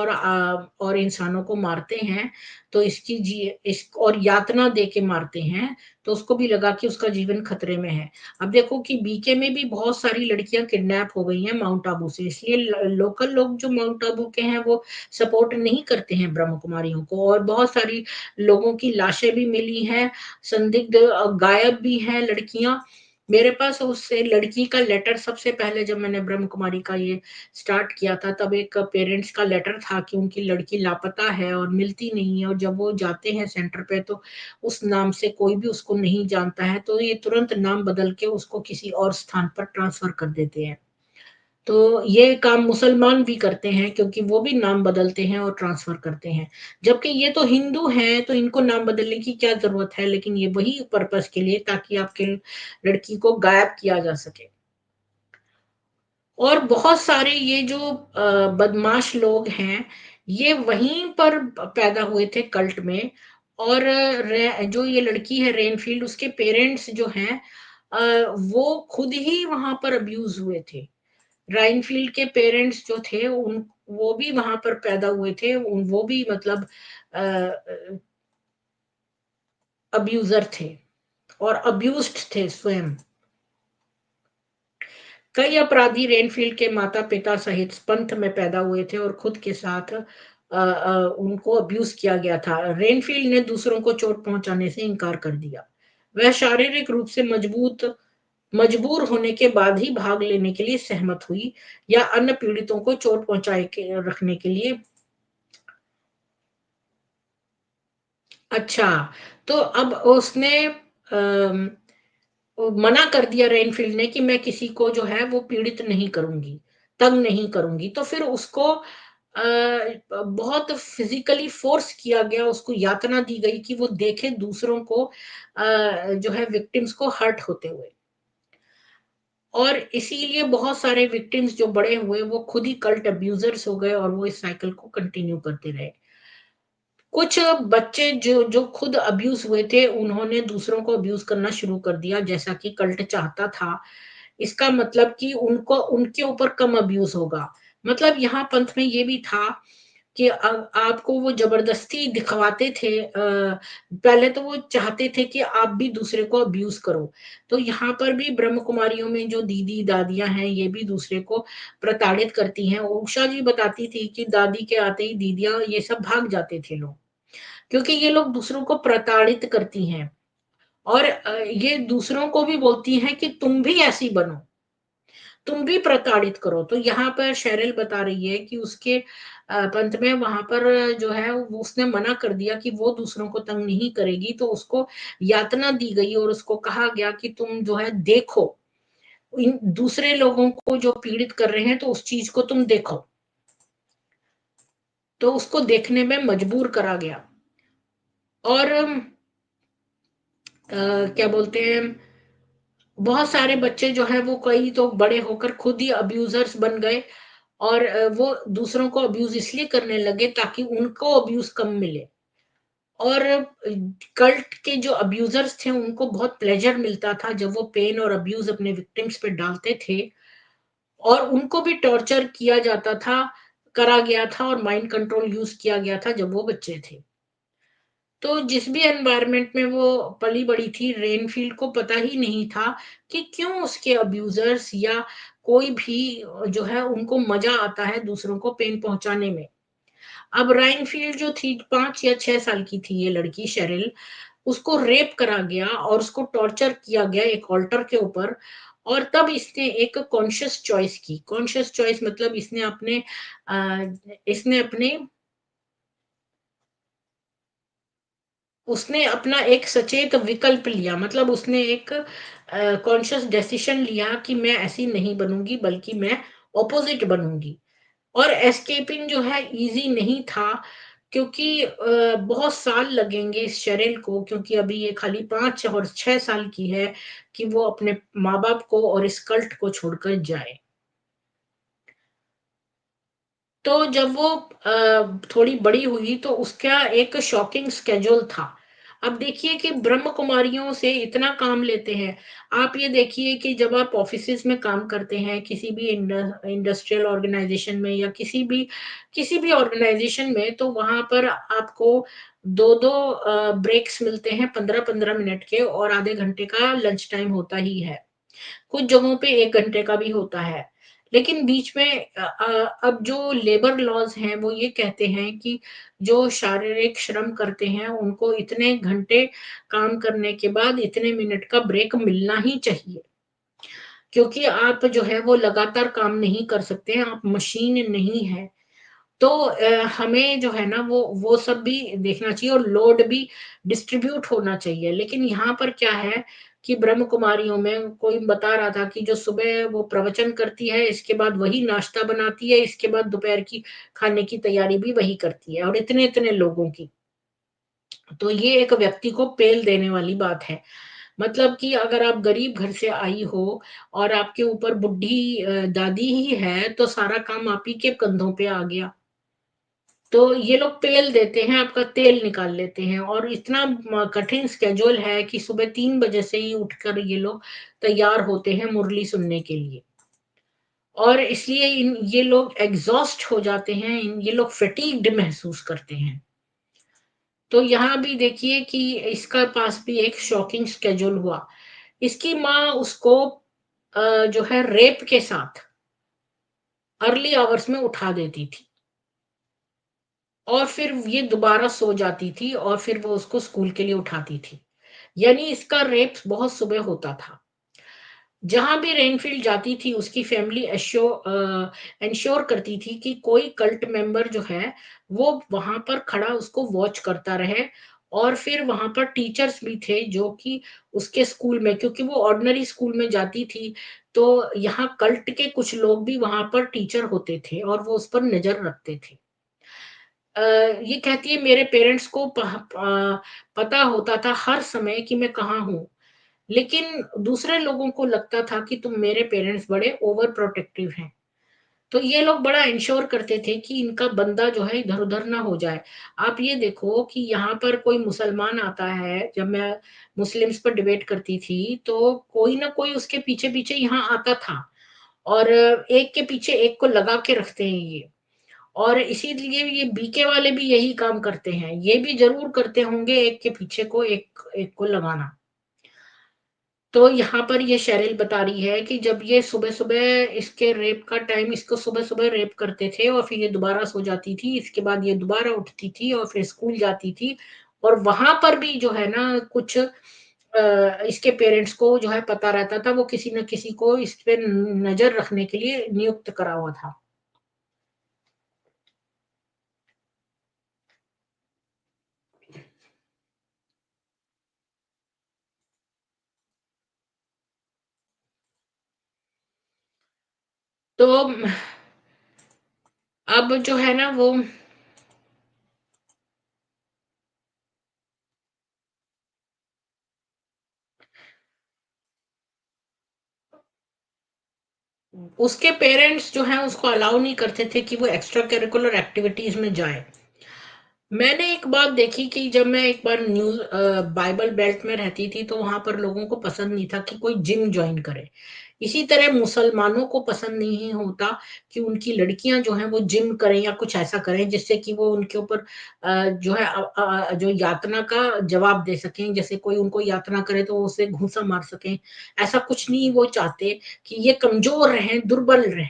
और इंसानों को मारते हैं, तो इसकी जी इस और यातना दे के मारते हैं, तो उसको भी लगा कि उसका जीवन खतरे में है। अब देखो कि बीके में भी बहुत सारी लड़कियाँ किडनैप हो गई हैं माउंट आबू से, इसलिए लोकल लोग जो माउंट आबू के हैं, वो सपोर्ट नहीं करते हैं ब्रह्म कुमारियों को, और बहुत सारी लोगों की लाशें भी मिली हैं, संदिग्ध गायब भी हैं लड़कियाँ। मेरे पास उससे लड़की का लेटर, सबसे पहले जब मैंने ब्रह्म कुमारी का ये स्टार्ट किया था, तब एक पेरेंट्स का लेटर था कि उनकी लड़की लापता है और मिलती नहीं है, और जब वो जाते हैं सेंटर पे, तो उस नाम से कोई भी उसको नहीं जानता है, तो ये तुरंत नाम बदल के उसको किसी और स्थान पर ट्रांसफर कर देते हैं। तो ये काम मुसलमान भी करते हैं, क्योंकि वो भी नाम बदलते हैं और ट्रांसफर करते हैं। जबकि ये तो हिंदू हैं, तो इनको नाम बदलने की क्या ज़रूरत है? लेकिन ये वही पर्पज़ के लिए, ताकि आपके लड़की को गायब किया जा सके। और बहुत सारे ये जो बदमाश लोग हैं, ये वहीं पर पैदा हुए थे कल्ट में, और जो ये लड़की है रेनफील्ड, उसके पेरेंट्स जो हैं, वो खुद ही वहाँ पर अब्यूज़ हुए थे। राइनफ़ील्ड के पेरेंट्स जो थे, उन वो भी वहाँ पर पैदा हुए थे, वो भी मतलब अब्यूज़र थे और अब्यूज़्ड थे स्वयं। कई अपराधी रेनफ़ील्ड के माता-पिता सहित पंथ में पैदा हुए थे और खुद के साथ उनको अब्यूज़ किया गया था। रेनफ़ील्ड ने दूसरों को चोट पहुँचाने से इनकार कर दिया। वह शारीरिक रूप से मजबूर होने के बाद ही भाग लेने के लिए सहमत हुई, या अन्य पीड़ितों को चोट पहुँचाए के रखने के लिए। अच्छा, तो अब उसने मना कर दिया रेनफ़ील्ड ने कि मैं किसी को जो है वो पीड़ित नहीं करूँगी, तंग नहीं करूँगी। तो फिर उसको बहुत फ़िज़िकली फ़ोर्स किया गया, उसको यातना दी गई कि वो देखे दूसरों को जो है विक्टिम्स को हर्ट होते हुए। और इसीलिए बहुत सारे विक्टिम्स जो बड़े हुए, वो खुद ही कल्ट अब्यूज़र्स हो गए और वो इस साइकिल को कंटिन्यू करते रहे। कुछ बच्चे जो जो खुद अब्यूज़ हुए थे, उन्होंने दूसरों को अब्यूज़ करना शुरू कर दिया, जैसा कि कल्ट चाहता था। इसका मतलब कि उनको उनके ऊपर कम अब्यूज़ होगा। मतलब यहाँ पंथ में ये भी था कि आपको वो ज़बरदस्ती दिखवाते थे, पहले तो वो चाहते थे कि आप भी दूसरे को अब्यूज़ करो। तो यहाँ पर भी ब्रह्म कुमारियों में जो दीदी-दादियाँ हैं, ये भी दूसरे को प्रताड़ित करती हैं। उषा जी बताती थी कि दादी के आते ही दीदियाँ ये सब भाग जाते थे लोग, क्योंकि ये लोग दूसरों को प्रताड़ित करती हैं और ये दूसरों को भी बोलती हैं कि तुम भी ऐसी बनो। तुम भी प्रताड़ित करो। तो यहाँ पर शेरिल बता रही है कि उसके पंथ में वहाँ पर जो है वो उसने मना कर दिया कि वो दूसरों को तंग नहीं करेगी, तो उसको यातना दी गई और उसको कहा गया कि तुम जो है देखो, इन दूसरे लोगों को जो पीड़ित कर रहे हैं तो उस चीज़ को तुम देखो। तो उसको देखने में मजबूर करा गया और क्या बोलते हैं, बहुत सारे बच्चे जो हैं वो कई तो बड़े होकर खुद ही अब्यूज़र्स बन गए और वो दूसरों को अब्यूज़ इसलिए करने लगे ताकि उनको अब्यूज़ कम मिले। और कल्ट के जो अब्यूज़र्स थे उनको बहुत प्लेज़र मिलता था जब वो पेन और अब्यूज़ अपने विक्टिम्स पे डालते थे और उनको भी टॉर्चर किया जाता था, करा गया था और माइंड कंट्रोल यूज़ किया गया था जब वो बच्चे थे। तो जिस भी एनवायरनमेंट में वो पली-बड़ी थी, रेनफ़ील्ड को पता ही नहीं था कि क्यों उसके अब्यूज़र्स या कोई भी जो है उनको मज़ा आता है दूसरों को पेन पहुँचाने में। अब राइनफ़ील्ड जो थी 5 या 6 साल की थी ये लड़की शेरिल, उसको रेप करा गया और उसको टॉर्चर किया गया एक ऑल्टर के ऊपर और तब इसने एक कॉन्शियस चॉइस की। कॉन्शियस चॉइस मतलब इसने अपने उसने अपना एक सचेत विकल्प लिया, मतलब उसने एक कॉन्शियस डिसीजन लिया कि मैं ऐसी नहीं बनूँगी बल्कि मैं ऑपोज़िट बनूँगी। और एस्केपिंग जो है ईज़ी नहीं था क्योंकि बहुत साल लगेंगे इस शेरिल को, क्योंकि अभी ये खाली 5 और 6 साल की है कि वो अपने माँ-बाप को और इस कल्ट को छोड़कर जाए। तो जब वो थोड़ी बड़ी हुई तो उसका एक शॉकिंग स्केड्यूल था। अब देखिए कि ब्रह्म कुमारियों से इतना काम लेते हैं। आप ये देखिए कि जब आप ऑफ़िसेज़ में काम करते हैं, किसी भी इंडस्ट्रियल ऑर्गनाइज़ेशन में या किसी भी ऑर्गनाइज़ेशन में, तो वहाँ पर आपको 2-2 ब्रेक्स मिलते हैं 15-15 मिनट के और आधे घंटे का लंच टाइम होता ही है। कुछ जगहों पे 1 घंटे का भी होता है। लेकिन बीच में अब जो लेबर लॉज़ हैं वो ये कहते हैं कि जो शारीरिक श्रम करते हैं उनको इतने घंटे काम करने के बाद इतने मिनट का ब्रेक मिलना ही चाहिए। क्योंकि आप जो है वो लगातार काम नहीं कर सकते हैं, आप मशीन नहीं हैं। तो हमें जो है ना वो सब भी देखना चाहिए और लोड भी डिस्ट्रीब्यूट होना चाहिए। लेकिन यहाँ पर क्या है कि ब्रह्म कुमारियों में कोई बता रहा था कि जो सुबह वो प्रवचन करती है, इसके बाद वही नाश्ता बनाती है, इसके बाद दोपहर की खाने की तैयारी भी वही करती है और इतने-इतने लोगों की। तो ये एक व्यक्ति को पेल देने वाली बात है। मतलब कि अगर आप गरीब घर से आई हो और आपके ऊपर बुड्ढी दादी ही है, तो सारा काम आप ही के कंधों पे आ गया। तो ये लोग पेल देते हैं, आपका तेल निकाल लेते हैं और इतना कठिन स्केड्यूल है कि सुबह 3 बजे से ही उठकर ये लोग तैयार होते हैं मुरली सुनने के लिए। और इसलिए इन ये लोग एग्ज़ॉस्ट हो जाते हैं, ये लोग फैटीग्ड महसूस करते हैं। तो यहाँ भी देखिए कि इसका पास भी एक शॉकिंग स्केड्यूल हुआ। इसकी माँ उसको जो है रेप के साथ अर्ली आवर्स में उठा देती थी। और फिर ये दोबारा सो जाती थी और फिर वो उसको स्कूल के लिए उठाती थी। यानी इसका रेप बहुत सुबह होता था। जहाँ भी रेनफ़ील्ड जाती थी उसकी फैमिली एन्श्योर करती थी कि कोई कल्ट मेंबर जो है वो वहाँ पर खड़ा उसको वॉच करता रहे और फिर वहाँ पर टीचर्स भी थे जो कि उसके स्कूल में, क्योंकि वो ऑर्डिनरी स्कूल में जाती थी, तो यहाँ कल्ट के कुछ लोग भी वहाँ पर टीचर होते थे और वो उस पर नज़र रखते थे। ये कहती है मेरे पेरेंट्स को पता होता था हर समय कि मैं कहाँ हूँ, लेकिन दूसरे लोगों को लगता था कि तुम मेरे पेरेंट्स बड़े ओवर प्रोटेक्टिव हैं। तो ये लोग बड़ा इंश्योर करते थे कि इनका बंदा जो है इधर-उधर ना हो जाए। आप ये देखो कि यहाँ पर कोई मुसलमान आता है, जब मैं मुस्लिम्स पर डिबेट करती थी, तो कोई ना कोई उसके पीछे-पीछे यहाँ आता था और एक के पीछे एक को लगा के रखते हैं ये। और इसीलिए ये बीके वाले भी यही काम करते हैं। ये भी ज़रूर करते होंगे एक के पीछे को एक एक को लगाना। तो यहाँ पर ये शेरिल बता रही है कि जब ये सुबह-सुबह इसके रेप का टाइम इसको सुबह-सुबह रेप करते थे और फिर ये दोबारा सो जाती थी, इसके बाद ये दोबारा उठती थी और फिर स्कूल जाती थी और वहाँ पर भी जो है ना कुछ इसके पेरेंट्स को जो है पता रहता था, वो किसी न किसी को इस पे नज़र रखने के लिए नियुक्त करा हुआ था। तो अब जो है ना वो उसके पेरेंट्स जो हैं उसको अलाउ नहीं करते थे कि वो एक्स्ट्रा करिकुलर एक्टिविटीज़ में जाए। मैंने एक बात देखी कि जब मैं एक बार बाइबल बेल्ट में रहती थी, तो वहाँ पर लोगों को पसंद नहीं था कि कोई जिम जॉइन करे। इसी तरह मुसलमानों को पसंद नहीं होता कि उनकी लड़कियाँ जो हैं वो जिम करें या कुछ ऐसा करें जिससे कि वो उनके ऊपर जो है जो यातना का जवाब दे सकें। जैसे कोई उनको यातना करे तो वो उसे घूँसा मार सकें। ऐसा कुछ नहीं वो चाहते कि ये कमज़ोर रहें, दुर्बल रहें।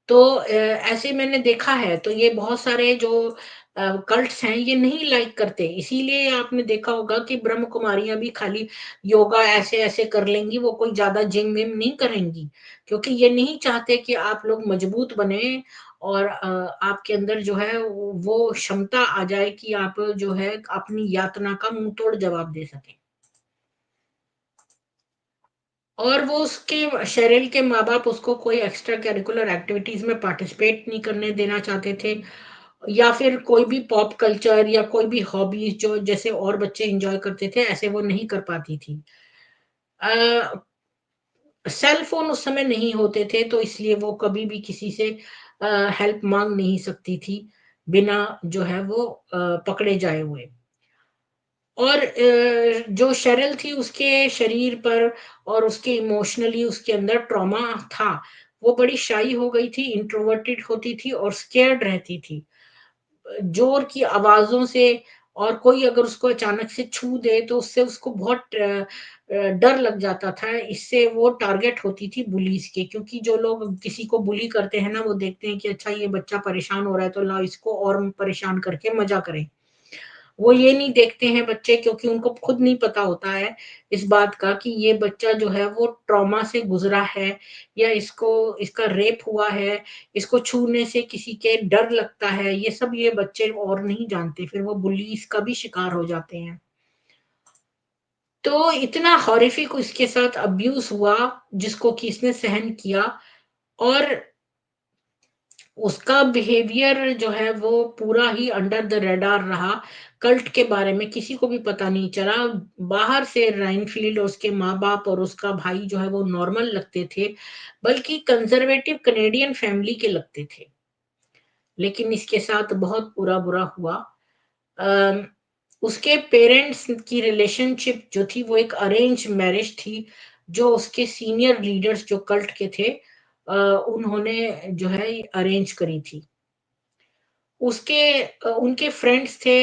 तो ऐसे मैंने देखा है, तो ये बहुत सारे जो कल्ट्स हैं, ये नहीं लाइक करते। इसीलिए आपने देखा होगा कि ब्रह्म कुमारियाँ भी खाली योगा ऐसे-ऐसे कर लेंगी, वो कोई ज़्यादा जिम-विम नहीं करेंगी। क्योंकि ये नहीं चाहते कि आप लोग मजबूत बनें और आपके अंदर जो है वो क्षमता आ जाए कि आप जो है अपनी यातना का मुँह-तोड़ जवाब दे सकें। और वो उसके शेरिल के माँ-बाप उसको कोई एक्स्ट्रा करिकुलर एक्टिविटीज़ में पार्टिसिपेट नहीं करने देना चाहते थे या फिर कोई भी पॉप कल्चर या कोई भी हॉबीज़ जो जैसे और बच्चे एन्जॉय करते थे, ऐसे वो नहीं कर पाती थी। अ, सेल फ़ोन उस समय नहीं होते थे, तो इसलिए वो कभी भी किसी से हेल्प माँग नहीं सकती थी, बिना जो है वो पकड़े जाए हुए। और जो शेरिल थी उसके शरीर पर और उसके इमोशनली उसके अंदर ट्रॉमा था। वो बड़ी शाई हो गई थी, इंट्रोवर्टेड होती थी और स्केर्ड रहती थी। ज़ोर की आवाज़ों से और कोई अगर उसको अचानक से छू दे तो उससे उसको बहुत डर लग जाता था। इससे वो टारगेट होती थी बुलीज़ के क्योंकि जो लोग किसी को बुली करते हैं ना, वो देखते हैं कि अच्छा ये बच्चा परेशान हो रहा है तो लाओ इसको और परेशान करके मज़ा करें। वो ये नहीं देखते हैं बच्चे क्योंकि उनको खुद नहीं पता होता है इस बात का कि ये बच्चा जो है वो ट्रॉमा से गुज़रा है या इसको इसका रेप हुआ है, इसको छूने से किसी के डर लगता है, ये सब ये बच्चे और नहीं जानते, फिर वो बुलीज़ का भी शिकार हो जाते हैं। तो इतना हॉरिफिक उसके साथ अब्यूज़ हुआ, जिसको कि इसने सहन किया और उसका बिहेवियर जो है वो पूरा ही अंडर द रडार रहा। कल्ट के बारे में किसी को भी पता नहीं चला। बाहर से राइनफ़ील्ड और उसके माँ-बाप और उसका भाई जो है वो नॉर्मल लगते थे, बल्कि कंज़र्वेटिव कनेडियन फैमिली के लगते थे। लेकिन इसके साथ बहुत बुरा-बुरा हुआ। अम, उसके पेरेंट्स की रिलेशनशिप जो थी वो एक अरेंज मैरिज थी, जो उसके सीनियर लीडर्स जो कल्ट के थे उन्होंने जो है अरेंज करी थी। उसके उनके फ्रेंड्स थे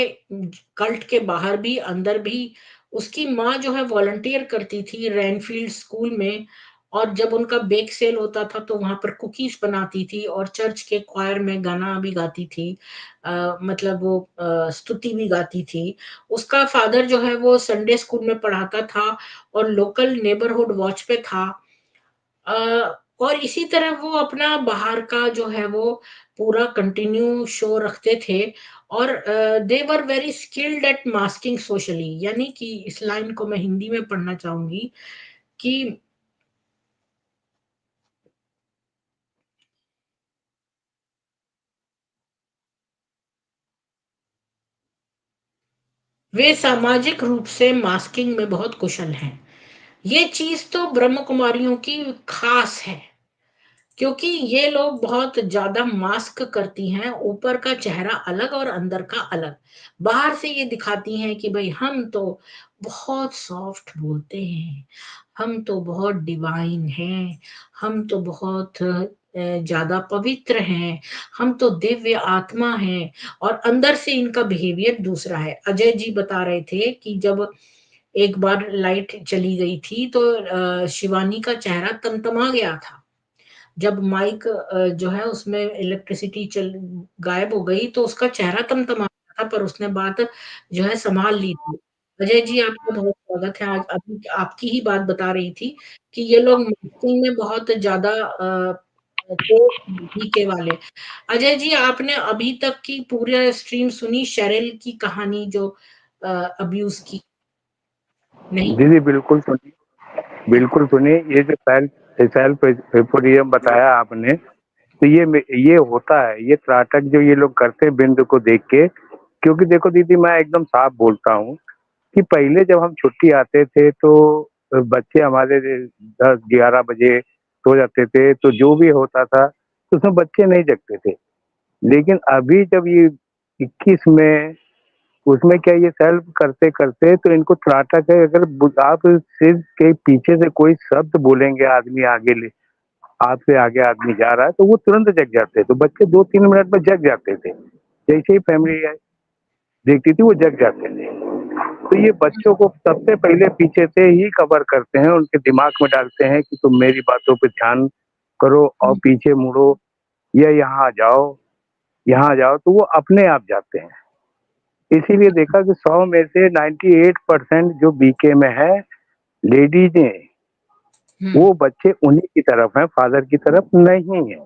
कल्ट के बाहर भी, अंदर भी। उसकी माँ जो है वॉलंटियर करती थी रैनफ़ील्ड स्कूल में और जब उनका बेक सेल होता था तो वहाँ पर कुकीज़ बनाती थी और चर्च के क्वायर में गाना भी गाती थी। मतलब वो स्तुति भी गाती थी। उसका फादर जो है वो संडे स्कूल में पढ़ाता था और लोकल नेबरहुड वॉच पे था। अ, और इसी तरह वो अपना बाहर का जो है वो पूरा कंटिन्यू शो रखते थे और they were very skilled at masking socially यानी कि इस लाइन को मैं हिंदी में पढ़ना चाहूँगी कि वे सामाजिक रूप से मास्किंग में बहुत कुशल हैं। ये चीज़ तो ब्रह्म कुमारियों की ख़ास है। क्योंकि ये लोग बहुत ज़्यादा मास्क करती हैं, ऊपर का चेहरा अलग और अंदर का अलग। बाहर से ये दिखाती हैं कि भई हम तो बहुत सॉफ्ट बोलते हैं, हम तो बहुत डिवाइन हैं, हम तो बहुत ज़्यादा पवित्र हैं, हम तो दिव्य आत्मा हैं और अंदर से इनका बिहेवियर दूसरा है। अजय जी बता रहे थे कि जब एक बार लाइट चली गई थी तो शिवानी का चेहरा तमतमा गया था। जब माइक जो है उसमें इलेक्ट्रिसिटी चल गायब हो गई तो उसका चेहरा तमतमा गया था, पर उसने बात जो है सँभाल ली थी। अजय जी आपका बहुत स्वागत है। आज अभी आपकी ही बात बता रही थी कि ये लोग मार्केटिंग में बहुत ज़्यादा थे बीके वाले। अजय जी आपने अभी तक की पूरा स्ट्रीम सुनी शेरिल की कहानी जो अब्यूज़ की? नहीं? जी, जी, बिल्कुल सुनी। बिल्कुल सुनी। ये जो सेल्फ एफोरियम बताया आपने, तो ये होता है, ये त्राटक जो ये लोग करते हैं बिंद को देख के। क्योंकि देखो दीदी, मैं एकदम साफ बोलता हूँ कि पहले जब हम छुट्टी आते थे तो बच्चे हमारे 10-11 बजे सो जाते थे, तो जो भी होता था तो उसमें बच्चे नहीं जगते थे। लेकिन अभी जब ये 21 में, उसमें क्या ये सेल्फ करते-करते तो इनको त्राटक है। अगर आप सिर के पीछे से कोई शब्द बोलेंगे, आदमी आगे ले आपसे आगे आदमी जा रहा है, तो वो तुरंत जग जाते हैं। तो बच्चे 2-3 मिनट में जग जाते थे। जैसे ही फैमिली देखती थी वो जग जाते थे। तो ये बच्चों को सबसे पहले पीछे से ही कवर करते हैं, उनके दिमाग में डालते हैं कि तुम मेरी बातों पे ध्यान करो और हुँ, पीछे मुड़ो या यहाँ आ जाओ, तो वो अपने आप जाते हैं। इसीलिए देखा कि 100 में से 98% जो बीके में है लेडीज हैं, हुँ। वो बच्चे उन्हीं की तरफ हैं, फादर की तरफ नहीं है।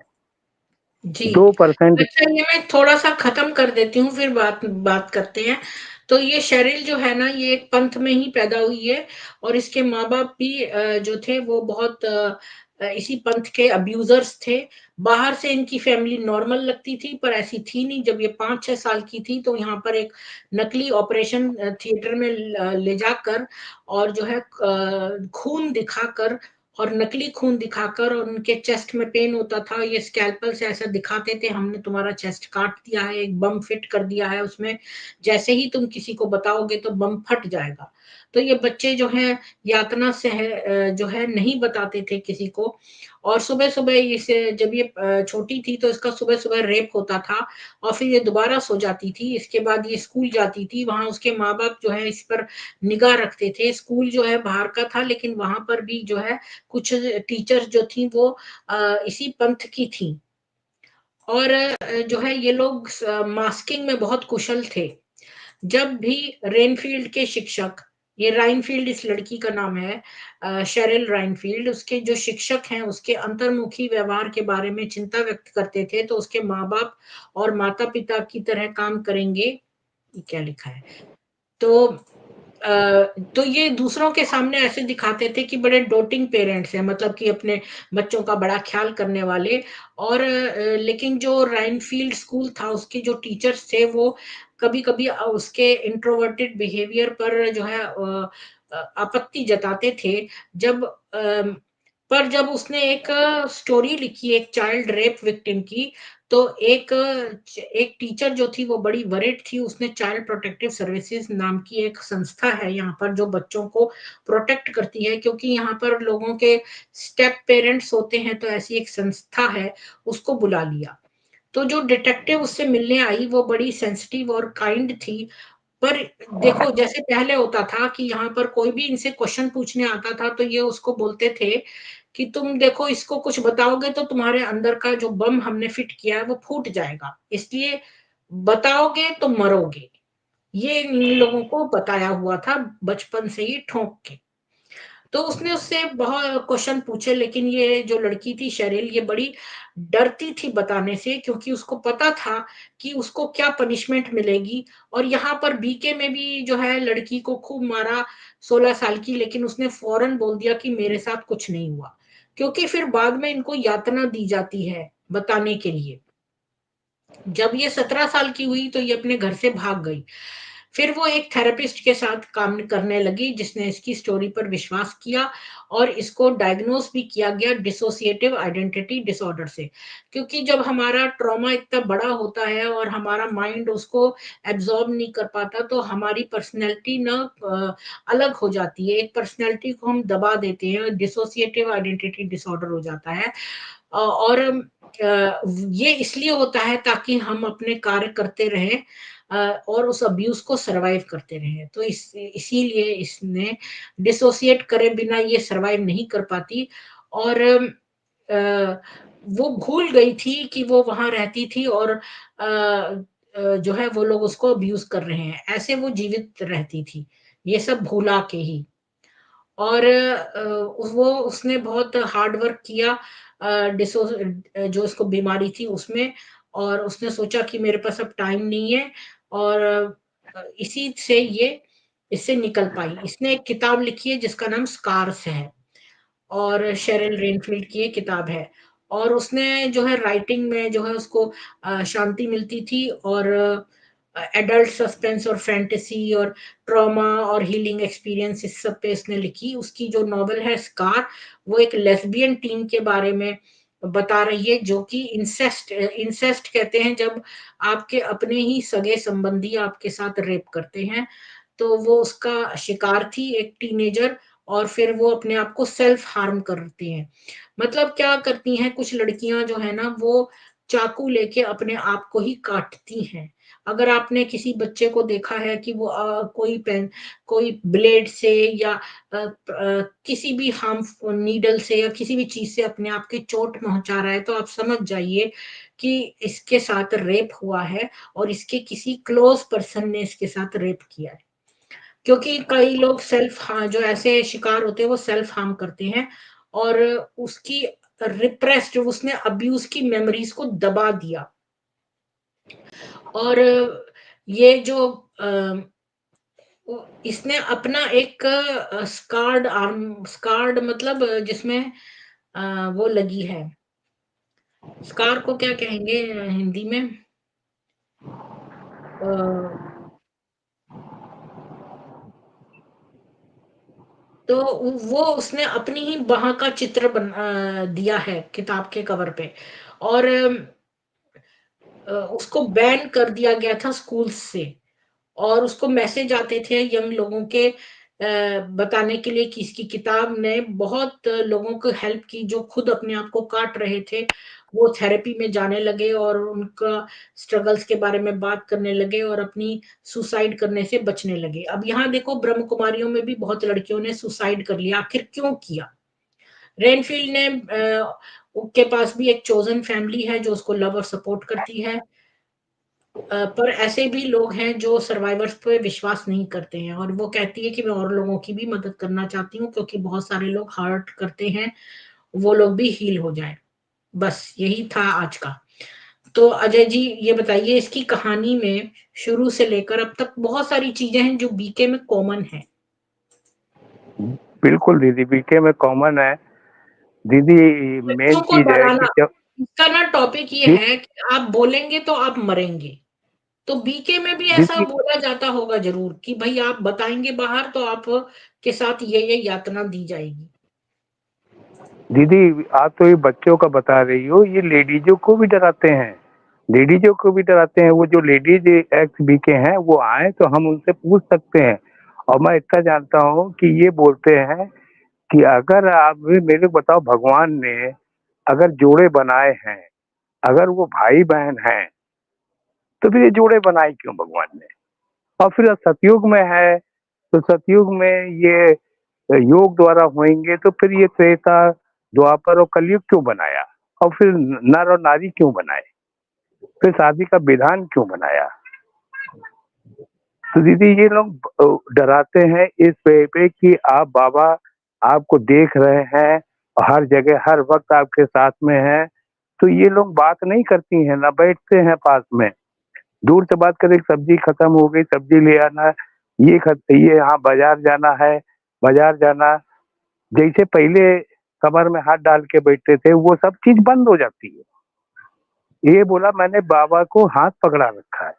जी। 2% अच्छा ये मैं थोड़ा-सा ख़त्म कर देती हूँ, फिर बात बात करते हैं। तो ये शेरिल जो है ना, ये एक पंथ में ही पैदा हुई है और इसके माँ-बाप भी जो थे वो बहुत इसी पंथ के अब्यूज़र्स थे। बाहर से इनकी फ़ैमिली नॉर्मल लगती थी, पर ऐसी थी नहीं। जब ये 5-6 साल की थी, तो यहाँ पर एक नकली ऑपरेशन थिएटर में ले जाकर और जो है खून दिखाकर और नकली खून दिखाकर और उनके चेस्ट में पेन होता था, ये स्कैल्पल से ऐसा दिखाते थे, हमने तुम्हारा चेस्ट काट दिया है, एक बम फिट कर दिया है उसमें, जैसे ही तुम किसी को बताओगे तो बम फट जाएगा। तो ये बच्चे जो हैं यातना जो है नहीं बताते थे किसी को और सुबह-सुबह इसे जब ये छोटी थी तो इसका सुबह-सुबह रेप होता था और फिर ये दोबारा सो जाती थी, इसके बाद ये स्कूल जाती थी, वहाँ उसके माँ-बाप जो है इस पर निगाह रखते थे। स्कूल जो है बाहर का था लेकिन वहाँ पर भी जो है कुछ टीचर्स जो थी वो इसी पंथ की थी और जो है ये लोग मास्किंग में बहुत कुशल थे। जब भी रेनफील्ड के शिक्षक, ये राइनफील्ड इस लड़की का नाम है, शेरिल राइनफील्ड, उसके जो शिक्षक हैं उसके अंतर्मुखी व्यवहार के बारे में चिंता व्यक्त करते थे तो उसके माँ बाप और माता पिता की तरह काम करेंगे। ये क्या लिखा है? तो तो ये दूसरों के सामने ऐसे दिखाते थे कि बड़े डोटिंग पेरेंट्स हैं, मतलब कि अपने बच्चों का बड़ा ख्याल करने वाले और लेकिन जो राइनफील्ड स्कूल था, उसके जो टीचर्स थे, वो कभी-कभी उसके इंट्रोवर्टेड बिहेवियर पर जो है आपत्ति जताते थे। जब पर जब उसने एक स्टोरी लिखी एक चाइल्ड रेप विक्टिम की, तो एक टीचर जो थी वो बड़ी वरिड थी, उसने चाइल्ड प्रोटेक्टिव सर्विसेज नाम की एक संस्था है यहाँ पर जो बच्चों को प्रोटेक्ट करती है क्योंकि यहाँ पर लोगों के स्टेप पेरेंट्स होते हैं तो ऐसी एक संस्था है, उसको बुला लिया। तो जो डिटेक्टिव उससे मिलने आई वो बड़ी सेंसिटिव और काइंड थी, पर देखो जैसे पहले होता था कि यहाँ पर कोई भी इनसे क्वेश्चन पूछने आता था तो ये उसको बोलते थे कि तुम देखो इसको कुछ बताओगे तो तुम्हारे अंदर का जो बम हमने फिट किया है वो फूट जाएगा, इसलिए बताओगे तो मरोगे। ये इन लोगों को बताया हुआ था बचपन से ही ठोक के। तो उसने उससे बहुत क्वेश्चन पूछे लेकिन ये जो लड़की थी शेरिल ये बड़ी डरती थी बताने से क्योंकि उसको पता था कि उसको क्या पनिशमेंट मिलेगी और यहाँ पर बीके में भी जो है लड़की को खूब मारा 16 साल की, लेकिन उसने फौरन बोल दिया कि मेरे साथ कुछ नहीं हुआ, क्योंकि फिर बाद में इनको यातना दी जाती है बताने के लिए। जब ये 17 साल की हुई तो ये अपने घर से भाग गई। फिर वो एक थेरेपिस्ट के साथ काम करने लगी जिसने इसकी स्टोरी पर विश्वास किया और इसको डायग्नोस भी किया गया डिसोसिएटिव आइडेंटिटी डिसऑर्डर से। क्योंकि जब हमारा ट्रॉमा इतना बड़ा होता है और हमारा माइंड उसको एब्ज़ॉर्ब नहीं कर पाता तो हमारी पर्सनैलिटी ना अलग हो जाती है। एक पर्सनैलिटी को हम दबा देते हैं, डिसोसिएटिव आइडेंटिटी डिसऑर्डर हो जाता है। और ये इसलिए होता है ताकि हम अपने कार्य करते रहें और उस अब्यूज को सरवाइव करते रहें। तो इसीलिए इसने डिसोसिएट करे बिना ये सरवाइव नहीं कर पाती। और वो भूल गई थी कि वो वहां रहती थी और जो है वो लोग उसको अब्यूज कर रहे हैं, ऐसे वो जीवित रहती थी, ये सब भूला के ही। और वो उसने बहुत हार्ड वर्क किया जो उसको बीमारी थी उसमें, और उसने सोचा कि मेरे पास अब टाइम नहीं है, और इसी से ये इससे निकल पाई। इसने एक किताब लिखी है जिसका नाम स्कार्स है, और शेरिल रेनफील्ड की ये किताब है। और उसने जो है राइटिंग में जो है उसको शांति मिलती थी, और एडल्ट सस्पेंस और फैंटेसी और ट्रॉमा और हीलिंग एक्सपीरियंस इस सब पे इसने लिखी। उसकी जो नॉवल है स्कार, वो एक लेस्बियन टीन के बारे में बता रही है, जो कि इंसेस्ट इंसेस्ट कहते हैं जब आपके अपने ही सगे संबंधी आपके साथ रेप करते हैं। तो वो उसका शिकार थी, एक टीनेजर, और फिर वो अपने आप को सेल्फ हार्म करती हैं। मतलब क्या करती हैं कुछ लड़कियां जो है ना, वो चाकू लेके अपने आप को ही काटती हैं। अगर आपने किसी बच्चे को देखा है कि वो कोई ब्लेड से या किसी भी हार्म नीडल से या किसी भी चीज से अपने आप के चोट पहुंचा रहा है, तो आप समझ जाइए कि इसके साथ रेप हुआ है, और इसके किसी क्लोज पर्सन ने इसके साथ रेप किया है। क्योंकि कई लोग जो ऐसे शिकार होते हैं वो सेल्फ हार्म करते हैं, और उसकी रिप्रेस्ड उसने अब्यूज की मेमोरीज को दबा दिया। और ये जो इसने अपना एक स्कार्ड मतलब जिसमें वो लगी है, स्कार को क्या कहेंगे हिंदी में, अ, तो वो उसने अपनी ही बाह का चित्र दिया है किताब के कवर पे। और उसको बैन कर दिया गया था स्कूल से, और उसको मैसेज आते थे यंग लोगों के बताने के लिए कि इसकी किताब ने बहुत लोगों को हेल्प की, जो खुद अपने आप को काट रहे थे। वो थेरेपी में जाने लगे और उनका स्ट्रगल्स के बारे में बात करने लगे और अपनी सुसाइड करने से बचने लगे। अब यहाँ देखो ब्रह्म कुमारियों में भी बहुत लड़कियों ने सुसाइड कर लिया, आखिर क्यों किया? रेनफील्ड ने के पास भी एक चोजन फैमिली है जो उसको लव और सपोर्ट करती है, पर ऐसे भी लोग हैं जो सर्वाइवर्स पे विश्वास नहीं करते हैं, और वो कहती है कि मैं और लोगों की भी मदद करना चाहती हूँ, क्योंकि बहुत सारे लोग हर्ट करते हैं, वो लोग भी हील हो जाए। बस यही था आज का। तो अजय जी ये बताइए, इसकी कहानी में शुरू से लेकर अब तक बहुत सारी चीजें हैं जो बीके में कॉमन है। बिल्कुल दीदी, बीके में कॉमन है दीदी। मेन बच्चों को चीज है कि डराना, जब इसका ना टॉपिक ये जी है कि आप बोलेंगे तो आप मरेंगे। तो बीके में भी ऐसा दीदी बोला जाता होगा जरूर कि भाई आप बताएंगे बाहर तो आप के साथ ये यातना दी जाएगी। दीदी, आप तो ये बच्चों का बता रही हो, ये लेडीजों को भी डराते हैं। लेडीजों को भी डराते हैं। वो जो लेडीज एक्स बीके हैं वो आए तो हम उनसे पूछ सकते हैं। और मैं इतना जानता हूँ कि ये बोलते हैं कि अगर आप भी मेरे को बताओ, भगवान ने अगर जोड़े बनाए हैं, अगर वो भाई बहन हैं, तो फिर ये जोड़े बनाए क्यों भगवान ने? और फिर सतयुग में है तो सतयुग में ये योग द्वारा होंगे, तो फिर ये त्रेता द्वापर और कलयुग क्यों बनाया? और फिर नर और नारी क्यों बनाए? फिर शादी का विधान क्यों बनाया? तो दीदी ये लोग डराते हैं इस पे कि आप बाबा आपको देख रहे हैं, हर जगह हर वक्त आपके साथ में है। तो ये लोग बात नहीं करती हैं, ना बैठते हैं पास में, दूर से बात करें। सब्जी खत्म हो गई, सब्जी ले आना, ये यहाँ बाजार जाना है, बाजार जाना। जैसे पहले कमर में हाथ डाल के बैठते थे, वो सब चीज बंद हो जाती है। ये बोला मैंने बाबा को हाथ पकड़ा रखा है।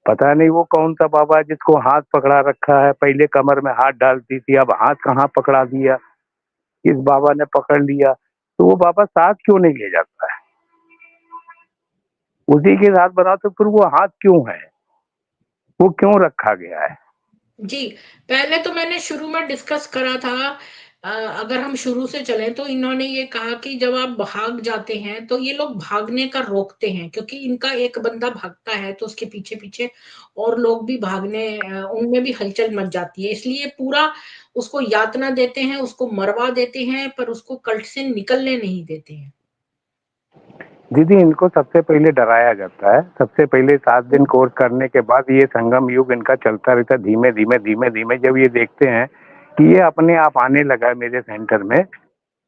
पता नहीं वो कौन सा बाबा है जिसको हाथ पकड़ा रखा है। पहले कमर में हाथ डालती थी, अब हाथ कहाँ पकड़ा दिया, किस बाबा ने पकड़ लिया? तो वो बाबा साथ क्यों नहीं ले जाता है? उसी के साथ बनाओ, तो फिर वो हाथ क्यों है, वो क्यों रखा गया है? जी, पहले तो मैंने शुरू में डिस्कस करा था अगर हम शुरू से चलें तो इन्होंने ये कहा कि जब आप भाग जाते हैं तो ये लोग भागने का रोकते हैं, क्योंकि इनका एक बंदा भागता है तो उसके पीछे-पीछे और लोग भी भागने उनमें भी हलचल मच जाती है। इसलिए पूरा उसको यातना देते हैं, उसको मरवा देते हैं, पर उसको कल्ट से निकलने नहीं देते हैं। दीदी इनको सबसे पहले डराया जाता है, सबसे पहले 7 दिन कोर्स करने के बाद ये संगम युग इनका चलता रहता है। धीमे-धीमे, धीमे-धीमे जब ये देखते हैं कि ये अपने आप आने लगा है मेरे सेंटर में,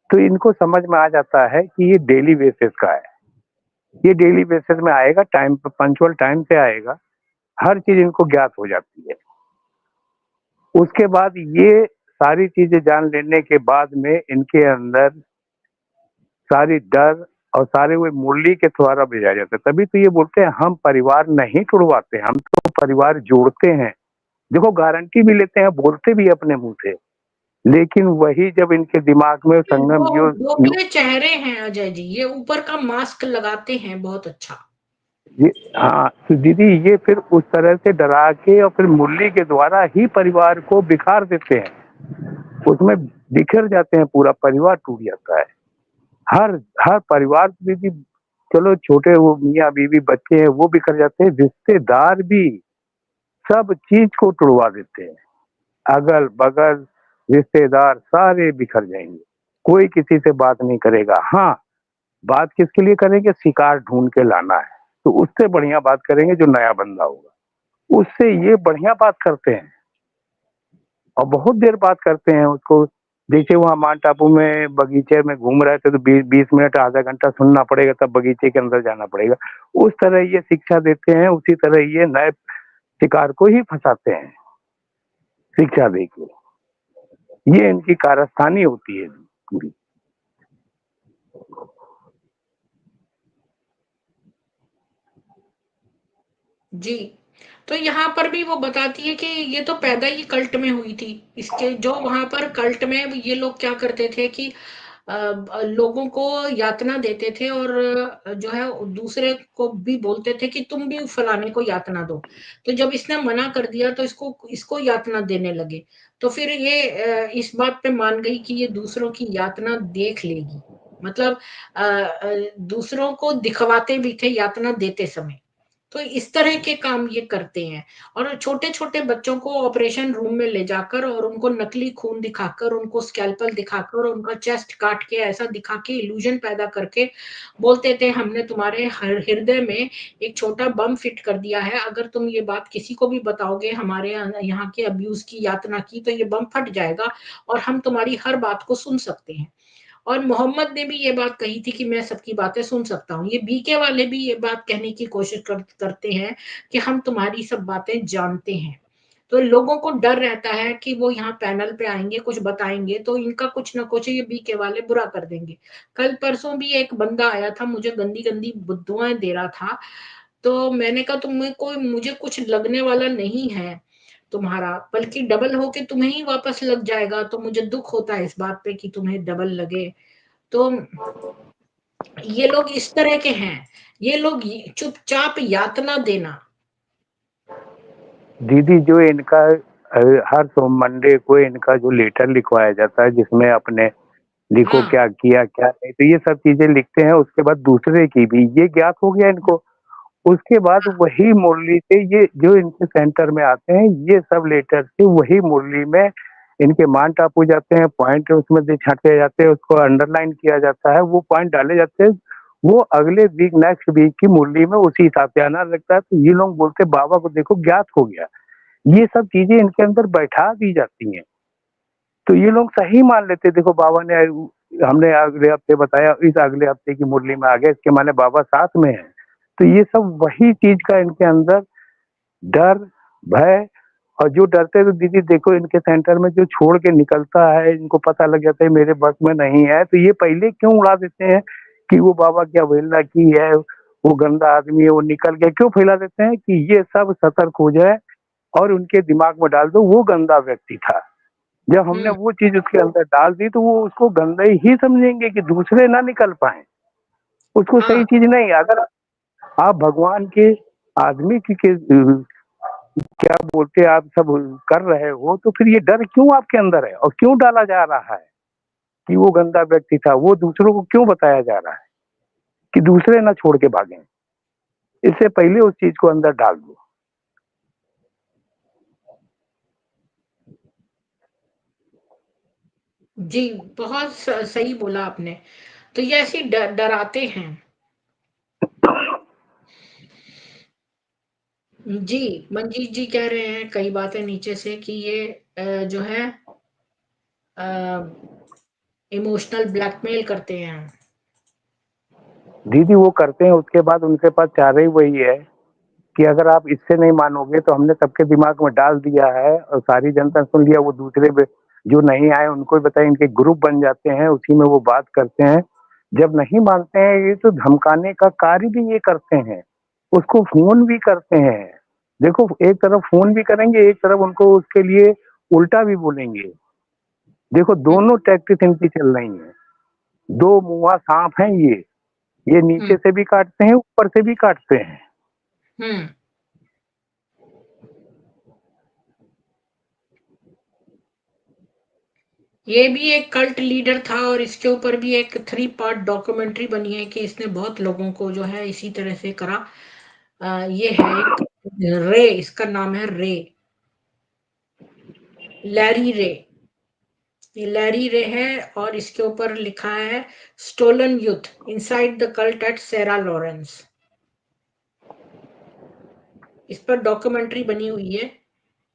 तो इनको समझ में आ जाता है कि ये डेली बेसिस का है। ये डेली बेसिस में आएगा, टाइम पे पंक्चुअल टाइम से आएगा, हर चीज़ इनको ज्ञात हो जाती है। उसके बाद ये सारी चीज़ें जान लेने के बाद में इनके अंदर सारी डर और सारे वो मुरली के द्वारा भेजा जाता है। तभी तो ये बोलते हैं हम परिवार नहीं तुड़वाते, हम तो परिवार जोड़ते हैं। देखो गारंटी भी लेते हैं, बोलते भी अपने मुँह से, लेकिन वही जब इनके दिमाग में ये संगम दो युग दोगले चेहरे हैं अजय जी, ये ऊपर का मास्क लगाते हैं बहुत अच्छा। ये हाँ, तो दीदी ये फिर उस तरह से डरा के और फिर मुरली के द्वारा ही परिवार को बिखार देते हैं। उसमें बिखर जाते हैं, पूरा परिवार टूट जाता है। हर हर परिवार दीदी, चलो छोटे वो मियाँ बीवी बच्चे हैं वो बिखर जाते हैं, रिश्तेदार भी सब चीज को तुड़वा देते हैं। अगल बगल रिश्तेदार सारे बिखर जाएंगे, कोई किसी से बात नहीं करेगा। हाँ, बात किसके लिए करेंगे? शिकार ढूंढ के लाना है तो उससे बढ़िया बात करेंगे जो नया बंदा होगा, उससे ये बढ़िया बात करते हैं और बहुत देर बात करते हैं उसको। जैसे वहाँ माउंट टापू में बगीचे में घूम रहे थे तो 20 मिनट आधा घंटा सुनना पड़ेगा, तब बगीचे के अंदर जाना पड़ेगा। उस तरह ये शिक्षा देते हैं, उसी तरह ये नए शिकार को ही फंसाते हैं शिक्षा देके। ये इनकी कारस्तानी होती है पूरी। जी, तो यहाँ पर भी वो बताती है कि ये तो पैदा ही कल्ट में हुई थी। इसके जो वहाँ पर कल्ट में ये लोग क्या करते थे कि लोगों को यातना देते थे और जो है दूसरे को भी बोलते थे कि तुम भी फलाने को यातना दो। तो जब इसने मना कर दिया तो इसको इसको यातना देने लगे। तो फिर ये इस बात पे मान गई कि ये दूसरों की यातना देख लेगी। मतलब दूसरों को दिखवाते भी थे यातना देते समय। तो इस तरह के काम ये करते हैं और छोटे-छोटे बच्चों को ऑपरेशन रूम में ले जाकर और उनको नकली खून दिखाकर, उनको स्कैल्पल दिखाकर, उनका चेस्ट काट के ऐसा दिखा के इल्यूजन पैदा करके बोलते थे हमने तुम्हारे हृदय में एक छोटा बम फिट कर दिया है, अगर तुम ये बात किसी को भी बताओगे हमारे यहाँ के अब्यूज की यातना की तो ये बम फट जाएगा और हम तुम्हारी हर बात को सुन सकते हैं। और मोहम्मद ने भी ये बात कही थी कि मैं सबकी बातें सुन सकता हूँ। ये बीके वाले भी ये बात कहने की कोशिश करते हैं कि हम तुम्हारी सब बातें जानते हैं। तो लोगों को डर रहता है कि वो यहाँ पैनल पे आएँगे, कुछ बताएँगे तो इनका कुछ ना कुछ ये बीके वाले बुरा कर देंगे। कल परसों भी एक बंदा आया था, मुझे गंदी-गंदी दुआएँ दे रहा था, तो मैंने कहा तुम्हें कोई मुझे कुछ लगने वाला नहीं है तुम्हारा, बल्कि डबल होके तुम्हें ही वापस लग जाएगा, तो मुझे दुःख होता है इस बात पे कि तुम्हें डबल लगे। तो ये लोग इस तरह के हैं, ये लोग चुपचाप यातना देना। दीदी जो इनका हर सोम मंडे को इनका जो लेटर लिखवाया जाता है जिसमें अपने लिखो हाँ, क्या किया क्या नहीं, तो ये सब चीजें लिखते हैं। उसके बाद दूसरे की भी ये ज्ञात हो गया इनको। उसके बाद वही मुरली से ये जो इनके सेंटर में आते हैं, ये सब लेटर से वही मुरली में इनके मान टापू जाते हैं, पॉइंट उसमें से छांटे जाते हैं, उसको अंडरलाइन किया जाता है, वो पॉइंट डाले जाते हैं। वो अगले वीक नेक्स्ट वीक की मुरली में उसी हिसाब से आना लगता है। तो ये लोग बोलते हैं बाबा को देखो ज्ञात हो गया। ये सब चीजें इनके अंदर बैठा दी जाती हैं, तो ये लोग सही मान लेते। देखो बाबा ने, हमने अगले हफ्ते बताया इस अगले हफ्ते की मुरली में आ गया, इसके माने बाबा साथ में है। तो ये सब वही चीज का इनके अंदर डर, भय, और जो डरते तो दीदी देखो इनके सेंटर में जो छोड़ के निकलता है, इनको पता लग जाता है मेरे बस में नहीं है, तो ये पहले क्यों उड़ा देते हैं कि वो बाबा की अवहेलना की है, वो गंदा आदमी है, वो निकल गया। क्यों फैला देते हैं कि ये सब सतर्क हो जाए और उनके दिमाग में डाल दो वो गंदा व्यक्ति था। जब हमने हुँ, वो चीज उसके अंदर डाल दी तो वो उसको गंदा ही समझेंगे कि दूसरे ना निकल पाए, उसको हाँ, सही चीज नहीं। अगर आप भगवान के आदमी की क्या बोलते आप सब कर रहे हो, तो फिर ये डर क्यों आपके अंदर है और क्यों डाला जा रहा है? कि वो गंदा व्यक्ति था, वो दूसरों को क्यों बताया जा रहा है कि दूसरे ना छोड़ के भागें? इससे पहले उस चीज को अंदर डाल दो। जी, बहुत सही बोला आपने। तो ये ऐसे डराते हैं। जी, मंजीत जी कह रहे हैं कई बातें नीचे से कि ये जो है इमोशनल ब्लैकमेल करते हैं। दीदी वो करते हैं, उसके बाद उनके पास चारा ही वही है कि अगर आप इससे नहीं मानोगे तो हमने सबके दिमाग में डाल दिया है और सारी जनता सुन लिया, वो दूसरे जो नहीं आए उनको भी बताए, इनके ग्रुप बन जाते हैं, उसी में वो बात करते हैं। जब नहीं मानते हैं ये तो धमकाने का कार्य भी ये करते हैं, उसको फोन भी करते हैं। देखो एक तरफ फोन भी करेंगे, एक तरफ उनको उसके लिए उल्टा भी बोलेंगे। देखो दोनों टैक्टिस इनकी चल रही है। दो मुंहा सांप हैं ये नीचे हम्म से भी काटते हैं, ऊपर से भी काटते हैं। हम्म ये भी एक कल्ट लीडर था और इसके ऊपर भी एक 3 पार्ट डॉक्यूमेंट्री बनी है कि इसने बहुत लोगों को जो है इसी तरह से करा। ये है एक रे, इसका नाम है रे, लैरी रे। ये लैरी रे है और इसके ऊपर लिखा है stolen youth inside the cult at Sarah Lawrence. इस पर डॉक्यूमेंट्री बनी हुई है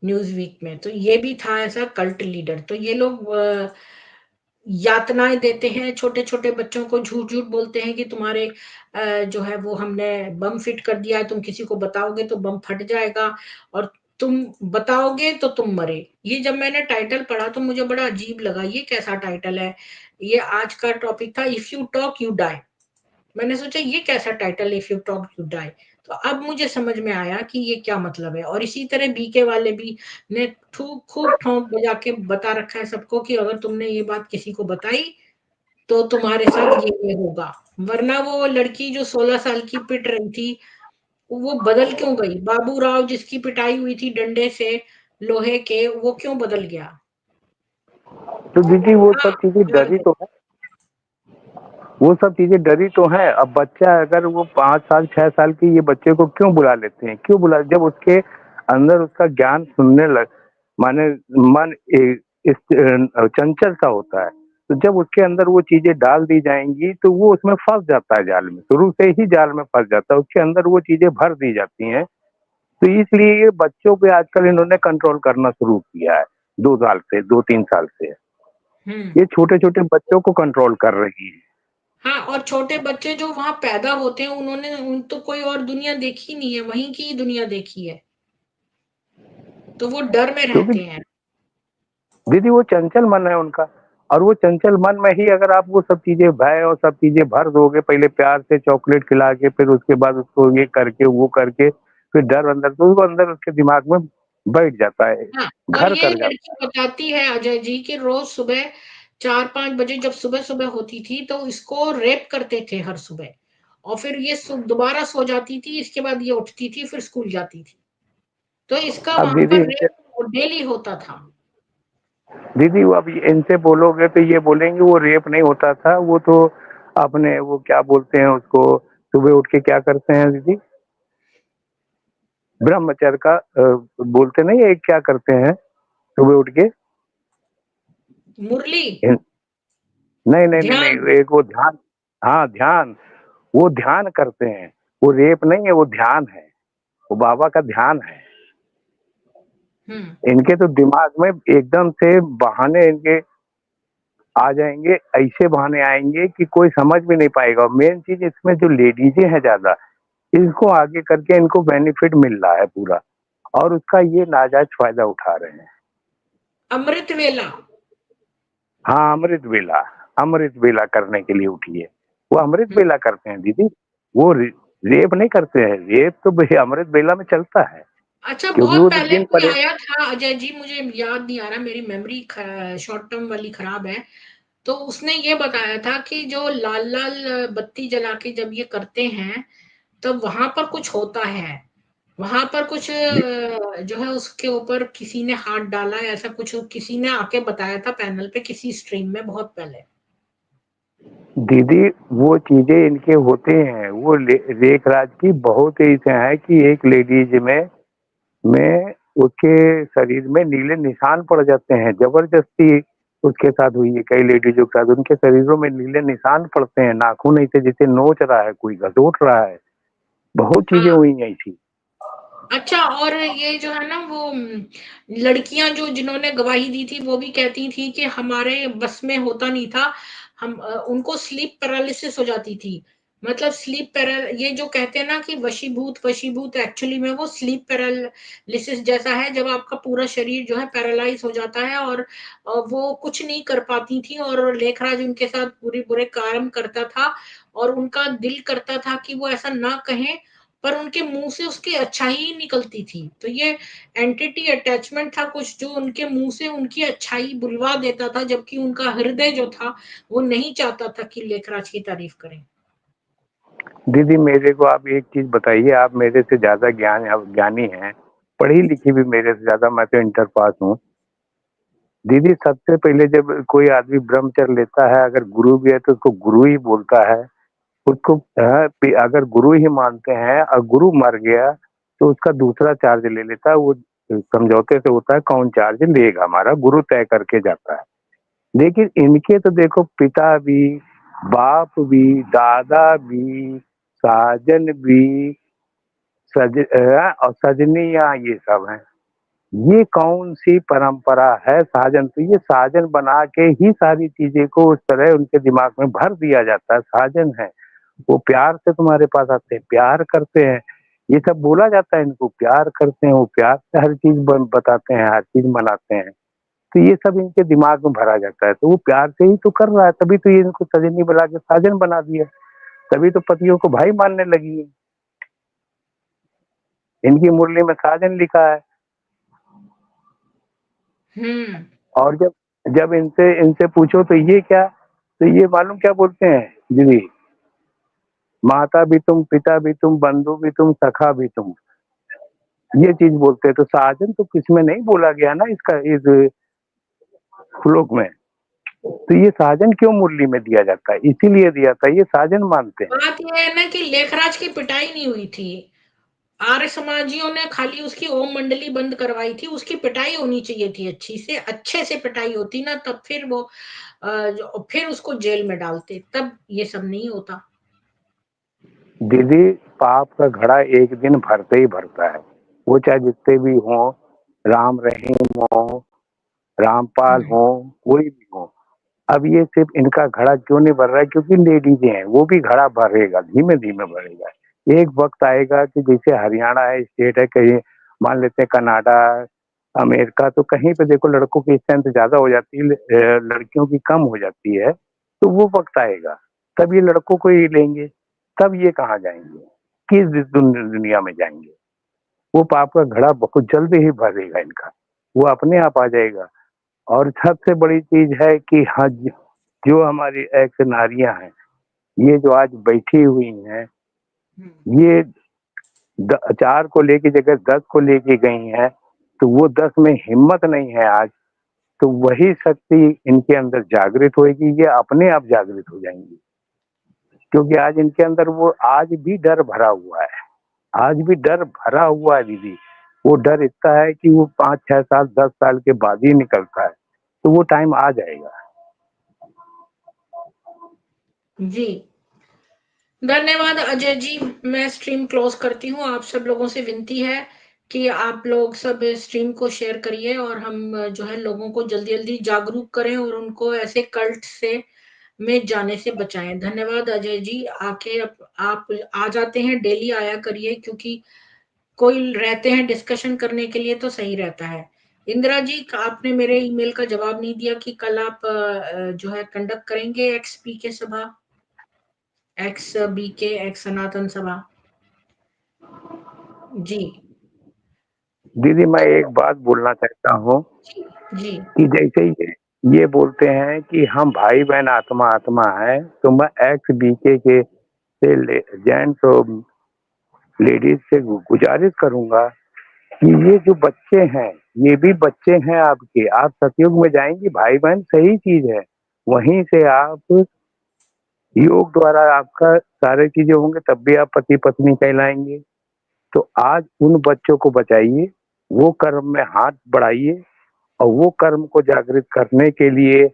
न्यूज वीक में। तो ये भी था ऐसा कल्ट लीडर। तो ये लोग यातनाएं देते हैं छोटे छोटे बच्चों को, झूठ झूठ बोलते हैं कि तुम्हारे जो है वो हमने बम फिट कर दिया है, तुम किसी को बताओगे तो बम फट जाएगा और तुम बताओगे तो तुम मरे। ये जब मैंने टाइटल पढ़ा तो मुझे बड़ा अजीब लगा, ये कैसा टाइटल है। ये आज का टॉपिक था if you talk you die. मैंने सोचा ये कैसा title, if you talk you die. तो अब मुझे समझ में आया कि ये क्या मतलब है। और इसी तरह बीके वाले भी ने खूब ठोंक बजा के बता रखा है सबको कि अगर तुमने ये बात किसी को बताई तो तुम्हारे साथ ये होगा। वरना वो लड़की जो 16 साल की पिट रही थी, वो बदल क्यों गई? बाबू राव जिसकी पिटाई हुई थी डंडे से लोहे के, वो क्यों बदल गया? तो दीदी वो हाँ, सब चीजें अलग डरी है। तो है, वो सब चीजें डरी तो है। अब बच्चा अगर वो 5 साल 6 साल की, ये बच्चे को क्यों बुला लेते हैं, क्यों बुला, जब उसके अंदर उसका ज्ञान सुनने लग, माने मन चंचल सा होता है, तो जब उसके अंदर वो चीजें डाल दी जाएंगी तो वो उसमें फंस जाता है, जाल में शुरू से ही जाल में फंस जाता है, उसके अंदर वो चीजें भर दी जाती हैं। तो इसलिए ये बच्चों पे आजकल इन्होंने कंट्रोल करना शुरू किया है, 2 साल से, 2-3 साल से हम्म ये छोटे छोटे बच्चों को कंट्रोल कर रही है। हाँ, और छोटे बच्चे जो वहां पैदा होते हैं उन्होंने उन तो कोई और दुनिया देखी नहीं है, वहीं की ही दुनिया देखी है, तो वो डर में क्योंकि रहते हैं। दीदी वो चंचल मन है उनका, और वो चंचल मन में ही अगर आप वो सब चीजें भय और सब चीजें भर दोगे, पहले प्यार से चॉकलेट खिला के, फिर उसके बाद उसको ये करके वो करके, फिर डर अंदर, तो वो अंदर उसके दिमाग में बैठ जाता है, हाँ, और घर ये कर लड़की जाता है। बताती है अजय जी कि रोज सुबह 4-5 बजे जब सुबह सुबह होती थी तो इसको रेप करते थे हर सुबह। और फिर ये दोबारा सो जाती थी, इसके बाद ये उठती थी, फिर स्कूल जाती थी। तो इसका अब वहां दीदी पर इनसे, रेप डेली होता था। दीदी वो अब इनसे बोलोगे तो ये बोलेंगे वो रेप नहीं होता था, वो तो अपने वो क्या बोलते हैं उसको, सुबह उठ के क्या करते हैं दीदी, ब्रह्मचर्य का बोलते नहीं है, क्या करते हैं सुबह उठ के, मुरली, नहीं नहीं नहीं ध्यान। नहीं, एक वो ध्यान, हाँ ध्यान, वो ध्यान करते हैं। वो रेप नहीं है, वो ध्यान है, वो बाबा का ध्यान है। हम्म इनके तो दिमाग में एकदम से बहाने इनके आ जाएंगे, ऐसे बहाने आएंगे कि कोई समझ भी नहीं पाएगा। मेन चीज इसमें जो लेडीजें हैं ज्यादा, इसको आगे करके इनको बेनिफिट मिल रहा है पूरा, और उसका ये नाजायज फायदा उठा रहे हैं। अमृत वेला। हाँ अमृत वेला, अमृत वेला करने के लिए उठी है। वो अमृत हम्म, वेला करते हैं दीदी, वो रेप नहीं करते हैं, रेप तो अमृत वेला में चलता है, अच्छा, क्योंकि बहुत वो पहले दिन कोई परे। आया था अजय जी, मुझे याद नहीं आ रहा, मेरी मेमोरी शॉर्ट टर्म वाली खराब है। तो उसने ये बताया था कि जो लाल लाल बत्ती जला के जब ये करते हैं तब वहां पर कुछ होता है। वहां पर कुछ जो है उसके ऊपर किसी ने हाथ डाला है, ऐसा कुछ किसी ने आके बताया था पैनल पे किसी स्ट्रीम में बहुत पहले। दीदी वो चीजें इनके होते हैं, वो रेख राज की बहुत ऐसे है कि एक लेडीज में उसके शरीर में नीले निशान पड़ जाते हैं, जबरदस्ती उसके साथ हुई है कई लेडीजों के साथ, उनके शरीरों में नीले निशान पड़ते हैं, नाखून ऐसे जैसे नोच रहा है कोई, घसोट रहा है, बहुत चीजें हाँ। हुई हैं ऐसी। अच्छा, और ये जो है ना वो लड़कियां जो जिन्होंने गवाही दी थी वो भी कहती थी कि हमारे बस में होता नहीं था, हम उनको स्लीप पैरालिसिस हो जाती थी। मतलब स्लीप पैराल ये जो कहते हैं ना कि वशीभूत वशीभूत, एक्चुअली में वो स्लीप पैरालिसिस जैसा है, जब आपका पूरा शरीर जो है पैरालाइज हो जाता है और वो कुछ नहीं कर पाती थी, और लेखराज उनके साथ पूरे बुरे काम करता था, और उनका दिल करता था कि वो ऐसा ना कहें, पर उनके मुंह से उसकी अच्छाई ही निकलती थी। तो ये एंटिटी अटैचमेंट था कुछ, जो उनके मुंह से उनकी अच्छाई बुलवा देता था, जबकि उनका हृदय जो था वो नहीं चाहता था कि लेखराज की तारीफ करें। दीदी मेरे को आप एक चीज बताइए, आप मेरे से ज्यादा ज्ञानी हैं, पढ़ी लिखी भी मेरे से ज्यादा, मैं तो इंटर पास हूँ। दीदी सबसे पहले जब कोई आदमी ब्रह्मचर्य लेता है, अगर गुरु भी है तो उसको गुरु ही बोलता है, उसको अगर गुरु ही मानते हैं, और गुरु मर गया तो उसका दूसरा चार्ज ले लेता है, वो समझौते से होता है कौन चार्ज लेगा, हमारा गुरु तय करके जाता है। लेकिन इनके तो देखो पिता भी, बाप भी, दादा भी, साजन भी, और सजनिया, ये सब हैं। ये कौन सी परंपरा है साजन, तो ये साजन बना के ही सारी चीजें को उस तरह उनके दिमाग में भर दिया जाता है, साजन है, वो प्यार से तुम्हारे पास आते हैं, प्यार करते हैं, ये सब बोला जाता है इनको, प्यार करते हैं, वो प्यार से हर चीज बताते हैं, हर चीज मनाते हैं, तो ये सब इनके दिमाग में भरा जाता है, तो वो प्यार से ही तो कर रहा है, तभी तो ये इनको सजनी बना के साजन बना दिया, तभी तो पतियों को भाई मानने लगी है, इनकी मुरली में साजन लिखा है। हम्म। और जब जब इनसे इनसे पूछो तो ये क्या, तो ये मालूम क्या बोलते हैं दीदी, माता भी तुम, पिता भी तुम, बंधु भी तुम, सखा भी तुम, ये चीज बोलते हैं। तो साजन तो किसमें नहीं बोला गया ना इसका, इस श्लोक में, तो ये साजन क्यों मुरली में दिया जाता है, इसीलिए दिया था, ये साजन मानते हैं। बात यह है ना कि लेखराज की पिटाई नहीं हुई थी, आर्य समाजियों ने खाली उसकी ओम मंडली बंद करवाई थी, उसकी पिटाई होनी चाहिए थी, अच्छे से पिटाई होती ना, तब फिर वो फिर उसको जेल में डालते, तब ये सब नहीं होता। दीदी पाप का घड़ा एक दिन भरते ही भरता है, वो चाहे जितने भी हों, राम रहीम हो, रामपाल हम्म। हो, कोई भी हो। अब ये सिर्फ इनका घड़ा क्यों नहीं भर रहा है, क्योंकि लेडीज हैं, वो भी घड़ा भरेगा, धीमे धीमे भरेगा। एक वक्त आएगा कि जैसे हरियाणा है, स्टेट है, कहीं मान लेते हैं कनाडा, अमेरिका, तो कहीं पे देखो लड़कों की स्ट्रेंथ ज्यादा हो जाती है, लड़कियों की कम हो जाती है, तो वो वक्त आएगा तब ये लड़कों को ही लेंगे, तब ये कहाँ जाएंगे, किस दुनिया में जाएंगे। वो पाप का घड़ा बहुत जल्द ही भरेगा इनका, वो अपने आप आ जाएगा। और सबसे बड़ी चीज है कि हाँ, जो हमारी एक्स नारियां हैं, ये जो आज बैठी हुई हैं, ये 4 को लेके जगह 10 को लेके गई हैं, तो वो 10 में हिम्मत नहीं है आज, तो वही शक्ति इनके अंदर जागृत होगी, ये अपने आप जागृत हो जाएंगी, क्योंकि आज इनके अंदर वो आज भी डर भरा हुआ है, आज भी डर भरा हुआ है दीदी। वो डर इतना है कि वो 5 6 साल 10 साल के बाद ही निकलता है, तो वो टाइम आ जाएगा। जी, धन्यवाद अजय जी। मैं स्ट्रीम क्लोज करती हूँ। आप सब लोगों से विनती है कि आप लोग सब स्ट्रीम को शेयर करिए, और हम जो है लोगों को जल्दी जल्दी जागरूक करें और उनको ऐसे कल्ट से में जाने से बचाएं। धन्यवाद अजय जी, आके आप आ जाते हैं, डेली आया करिए, क्योंकि कोई रहते हैं डिस्कशन करने के लिए तो सही रहता है। इंदिरा जी, आपने मेरे ईमेल का जवाब नहीं दिया कि कल आप जो है कंडक्ट करेंगे एक्सपी के सभा, एक्स बी के एक्स सनातन सभा। जी। दीदी मैं एक बात बोलना चाहता हूँ जी। जी। कि जैसे ये बोलते हैं कि हम भाई बहन आत्मा आत्मा है, तो मैं एक्स बीके के से जेंट्स और लेडीज से गुजारिश करूंगा कि ये जो बच्चे हैं, ये भी बच्चे हैं आपके, आप सतयुग में जाएंगे, भाई बहन सही चीज है, वहीं से आप योग द्वारा आपका सारे चीजें होंगे, तब भी आप पति पत्नी कहलाएंगे। तो आज उन बच्चों को बचाइए, वो कर्म में हाथ बढ़ाइए और वो कर्म को जागृत करने के लिए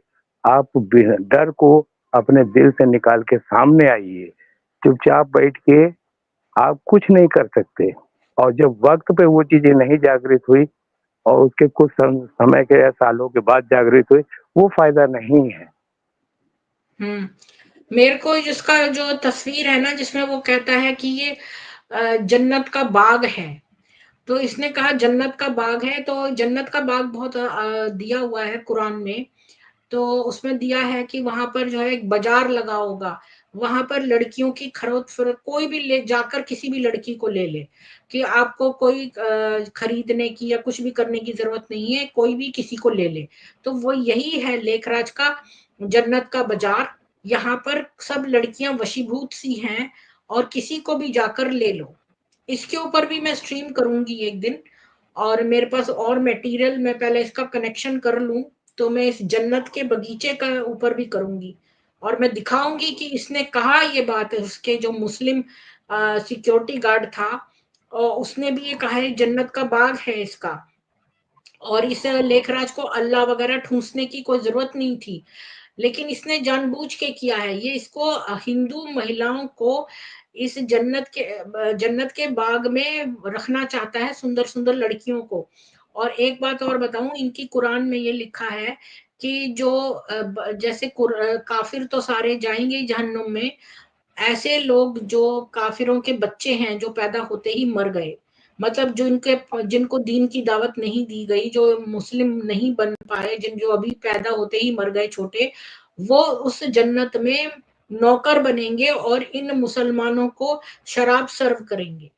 आप डर को अपने दिल से निकाल के सामने आइए। चुपचाप बैठ के आप कुछ नहीं कर सकते, और जब वक्त पे वो चीजें नहीं जागृत हुई और उसके कुछ समय के या सालों के बाद जागृत हुई, वो फायदा नहीं है। मेरे को जिसका जो तस्वीर है ना, जिसमें वो कहता है कि ये जन्नत का बाग है, तो इसने कहा जन्नत का बाग है, तो जन्नत का बाग बहुत दिया हुआ है कुरान में। तो उसमें दिया है कि वहां पर जो है एक बाजार लगा होगा, वहां पर लड़कियों की खरोट फरोख्त कोई भी ले जाकर किसी भी लड़की को ले ले, कि आपको कोई खरीदने की या कुछ भी करने की जरूरत नहीं है, कोई भी किसी को ले ले। तो वो यही है लेखराज का जन्नत का बाजार। यहाँ पर सब लड़कियां वशीभूत सी हैं और किसी को भी जाकर ले लो। इसके ऊपर भी मैं स्ट्रीम करूंगी एक दिन, और मेरे पास और मटेरियल, मैं पहले इसका कनेक्शन कर लूं, तो मैं इस जन्नत के बगीचे का ऊपर भी करूंगी, और मैं दिखाऊंगी कि इसने कहा ये बात है, उसके जो मुस्लिम सिक्योरिटी गार्ड था, और उसने भी ये कहा है जन्नत का बाग है इसका। और इस लेखराज को अल्लाह वगैरह ठूंसने की कोई जरूरत नहीं थी, लेकिन इसने जानबूझ के किया है। ये इसको हिंदू महिलाओं को इस जन्नत के बाग में रखना चाहता है, सुंदर सुंदर लड़कियों को। और एक बात और बताऊं, इनकी कुरान में ये लिखा है कि जो जैसे काफिर तो सारे जाएंगे ही जहन्नुम में, ऐसे लोग जो काफिरों के बच्चे हैं जो पैदा होते ही मर गए, मतलब जिनको दीन की दावत नहीं दी गई, जो मुस्लिम नहीं बन पाए, जो अभी पैदा होते ही मर गए छोटे, वो उस जन्नत में नौकर बनेंगे और इन मुसलमानों को शराब सर्व करेंगे।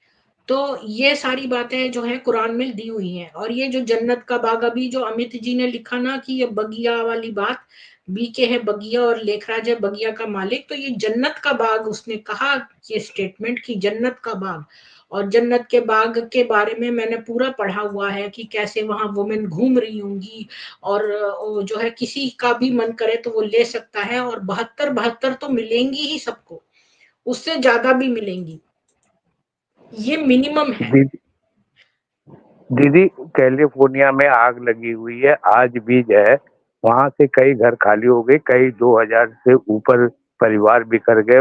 तो ये सारी बातें जो है कुरान में दी हुई हैं। और ये जो जन्नत का बाग, अभी जो अमित जी ने लिखा ना कि ये बगिया वाली बात, बीके है बगिया और लेखराज है बगिया का मालिक, तो ये जन्नत का बाग उसने कहा, ये स्टेटमेंट की जन्नत का बाग। और जन्नत के बाग के बारे में मैंने पूरा पढ़ा हुआ है कि कैसे वहां वुमेन घूम रही होंगी, और जो है किसी का भी मन करे तो वो ले सकता है, और 72 तो मिलेंगी ही सबको, उससे ज्यादा भी मिलेंगी, ये मिनिमम है। दीदी दीदी कैलिफोर्निया में आग लगी हुई है आज भी जो है, वहां से कई घर खाली हो गए, कई 2000 से ऊपर परिवार बिखर गए,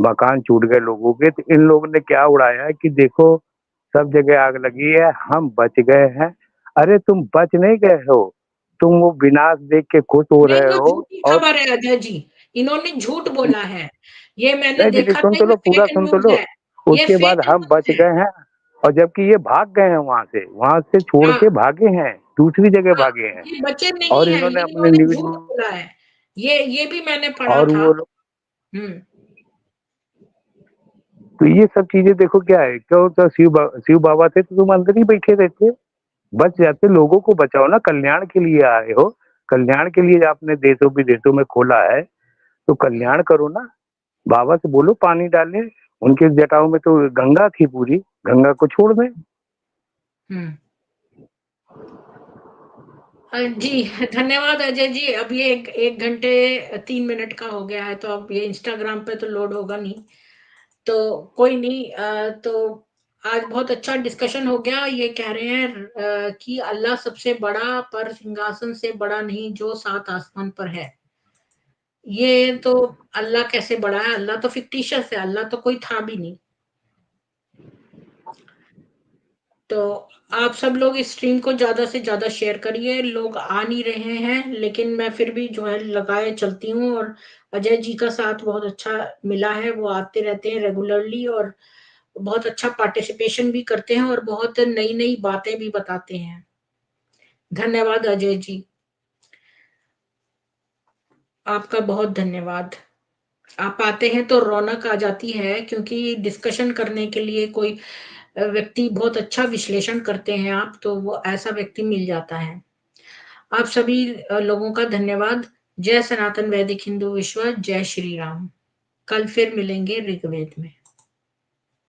मकान छूट गए लोगों के। तो इन लोगों ने क्या उड़ाया है कि देखो सब जगह आग लगी है, हम बच गए हैं। अरे तुम बच नहीं गए हो, तुम वो विनाश देख के खुश हो नहीं, रहे वो हो। झूठी और खबर है अजय जी, इन्होंने झूठ बोला है, ये मैंने नहीं दीदी देखा सुन था, तो लो, ये पूरा फेक सुन तो न्यूज लो। है, ये उसके बाद फेक हम बच न्यूज है। गए हैं, और जबकि ये भाग गए हैं, वहां से छोड़ हाँ के भागे हैं, दूसरी जगह हाँ, भागे हैं। ये बचे नहीं और है, इन्होंने ये अपने इन्होंने न्यूज झूठ में, बोला है, ये भी मैंने पढ़ा और था। वो लोग, हम्म। तो ये सब चीजें देखो क्या है, क्यों तो शिव बाबा थे तो तुम अंदर ही बैठे रहते, बच जाते। लोगों को बचाओ ना, कल्याण के लिए आए हो, कल्याण के लिए आपने देशों विदेशों में खोला है, तो हम्म। कल्याण करो ना। बाबा से बोलो पानी डालें, उनके जटाओं में तो गंगा थी पूरी, गंगा को छोड़ दें। हम्म। जी धन्यवाद अजय जी। अब ये 1 घंटे 3 मिनट का हो गया है, तो अब ये इंस्टाग्राम पे तो लोड होगा नहीं, तो कोई नहीं। तो आज बहुत अच्छा डिस्कशन हो गया। ये कह रहे हैं कि अल्लाह सबसे बड़ा, पर सिंहासन से बड़ा नहीं जो 7 आसमान पर है। ये तो अल्लाह कैसे बड़ा है, अल्लाह तो फिक्टिशियस है, अल्लाह तो कोई था भी नहीं। तो आप सब लोग इस स्ट्रीम को ज्यादा से ज्यादा शेयर करिए, लोग आ नहीं रहे हैं, लेकिन मैं फिर भी जो है लगाए चलती हूँ। और अजय जी का साथ बहुत अच्छा मिला है, वो आते रहते हैं रेगुलरली, और बहुत अच्छा पार्टिसिपेशन भी करते हैं, और बहुत नई नई बातें भी बताते हैं। धन्यवाद अजय जी, आपका बहुत धन्यवाद। आप आते हैं तो रौनक आ जाती है, क्योंकि डिस्कशन करने के लिए कोई व्यक्ति बहुत अच्छा विश्लेषण करते हैं आप, तो वो ऐसा व्यक्ति मिल जाता है। आप सभी लोगों का धन्यवाद। जय सनातन वैदिक हिंदू विश्व, जय श्री राम। कल फिर मिलेंगे ऋग्वेद में।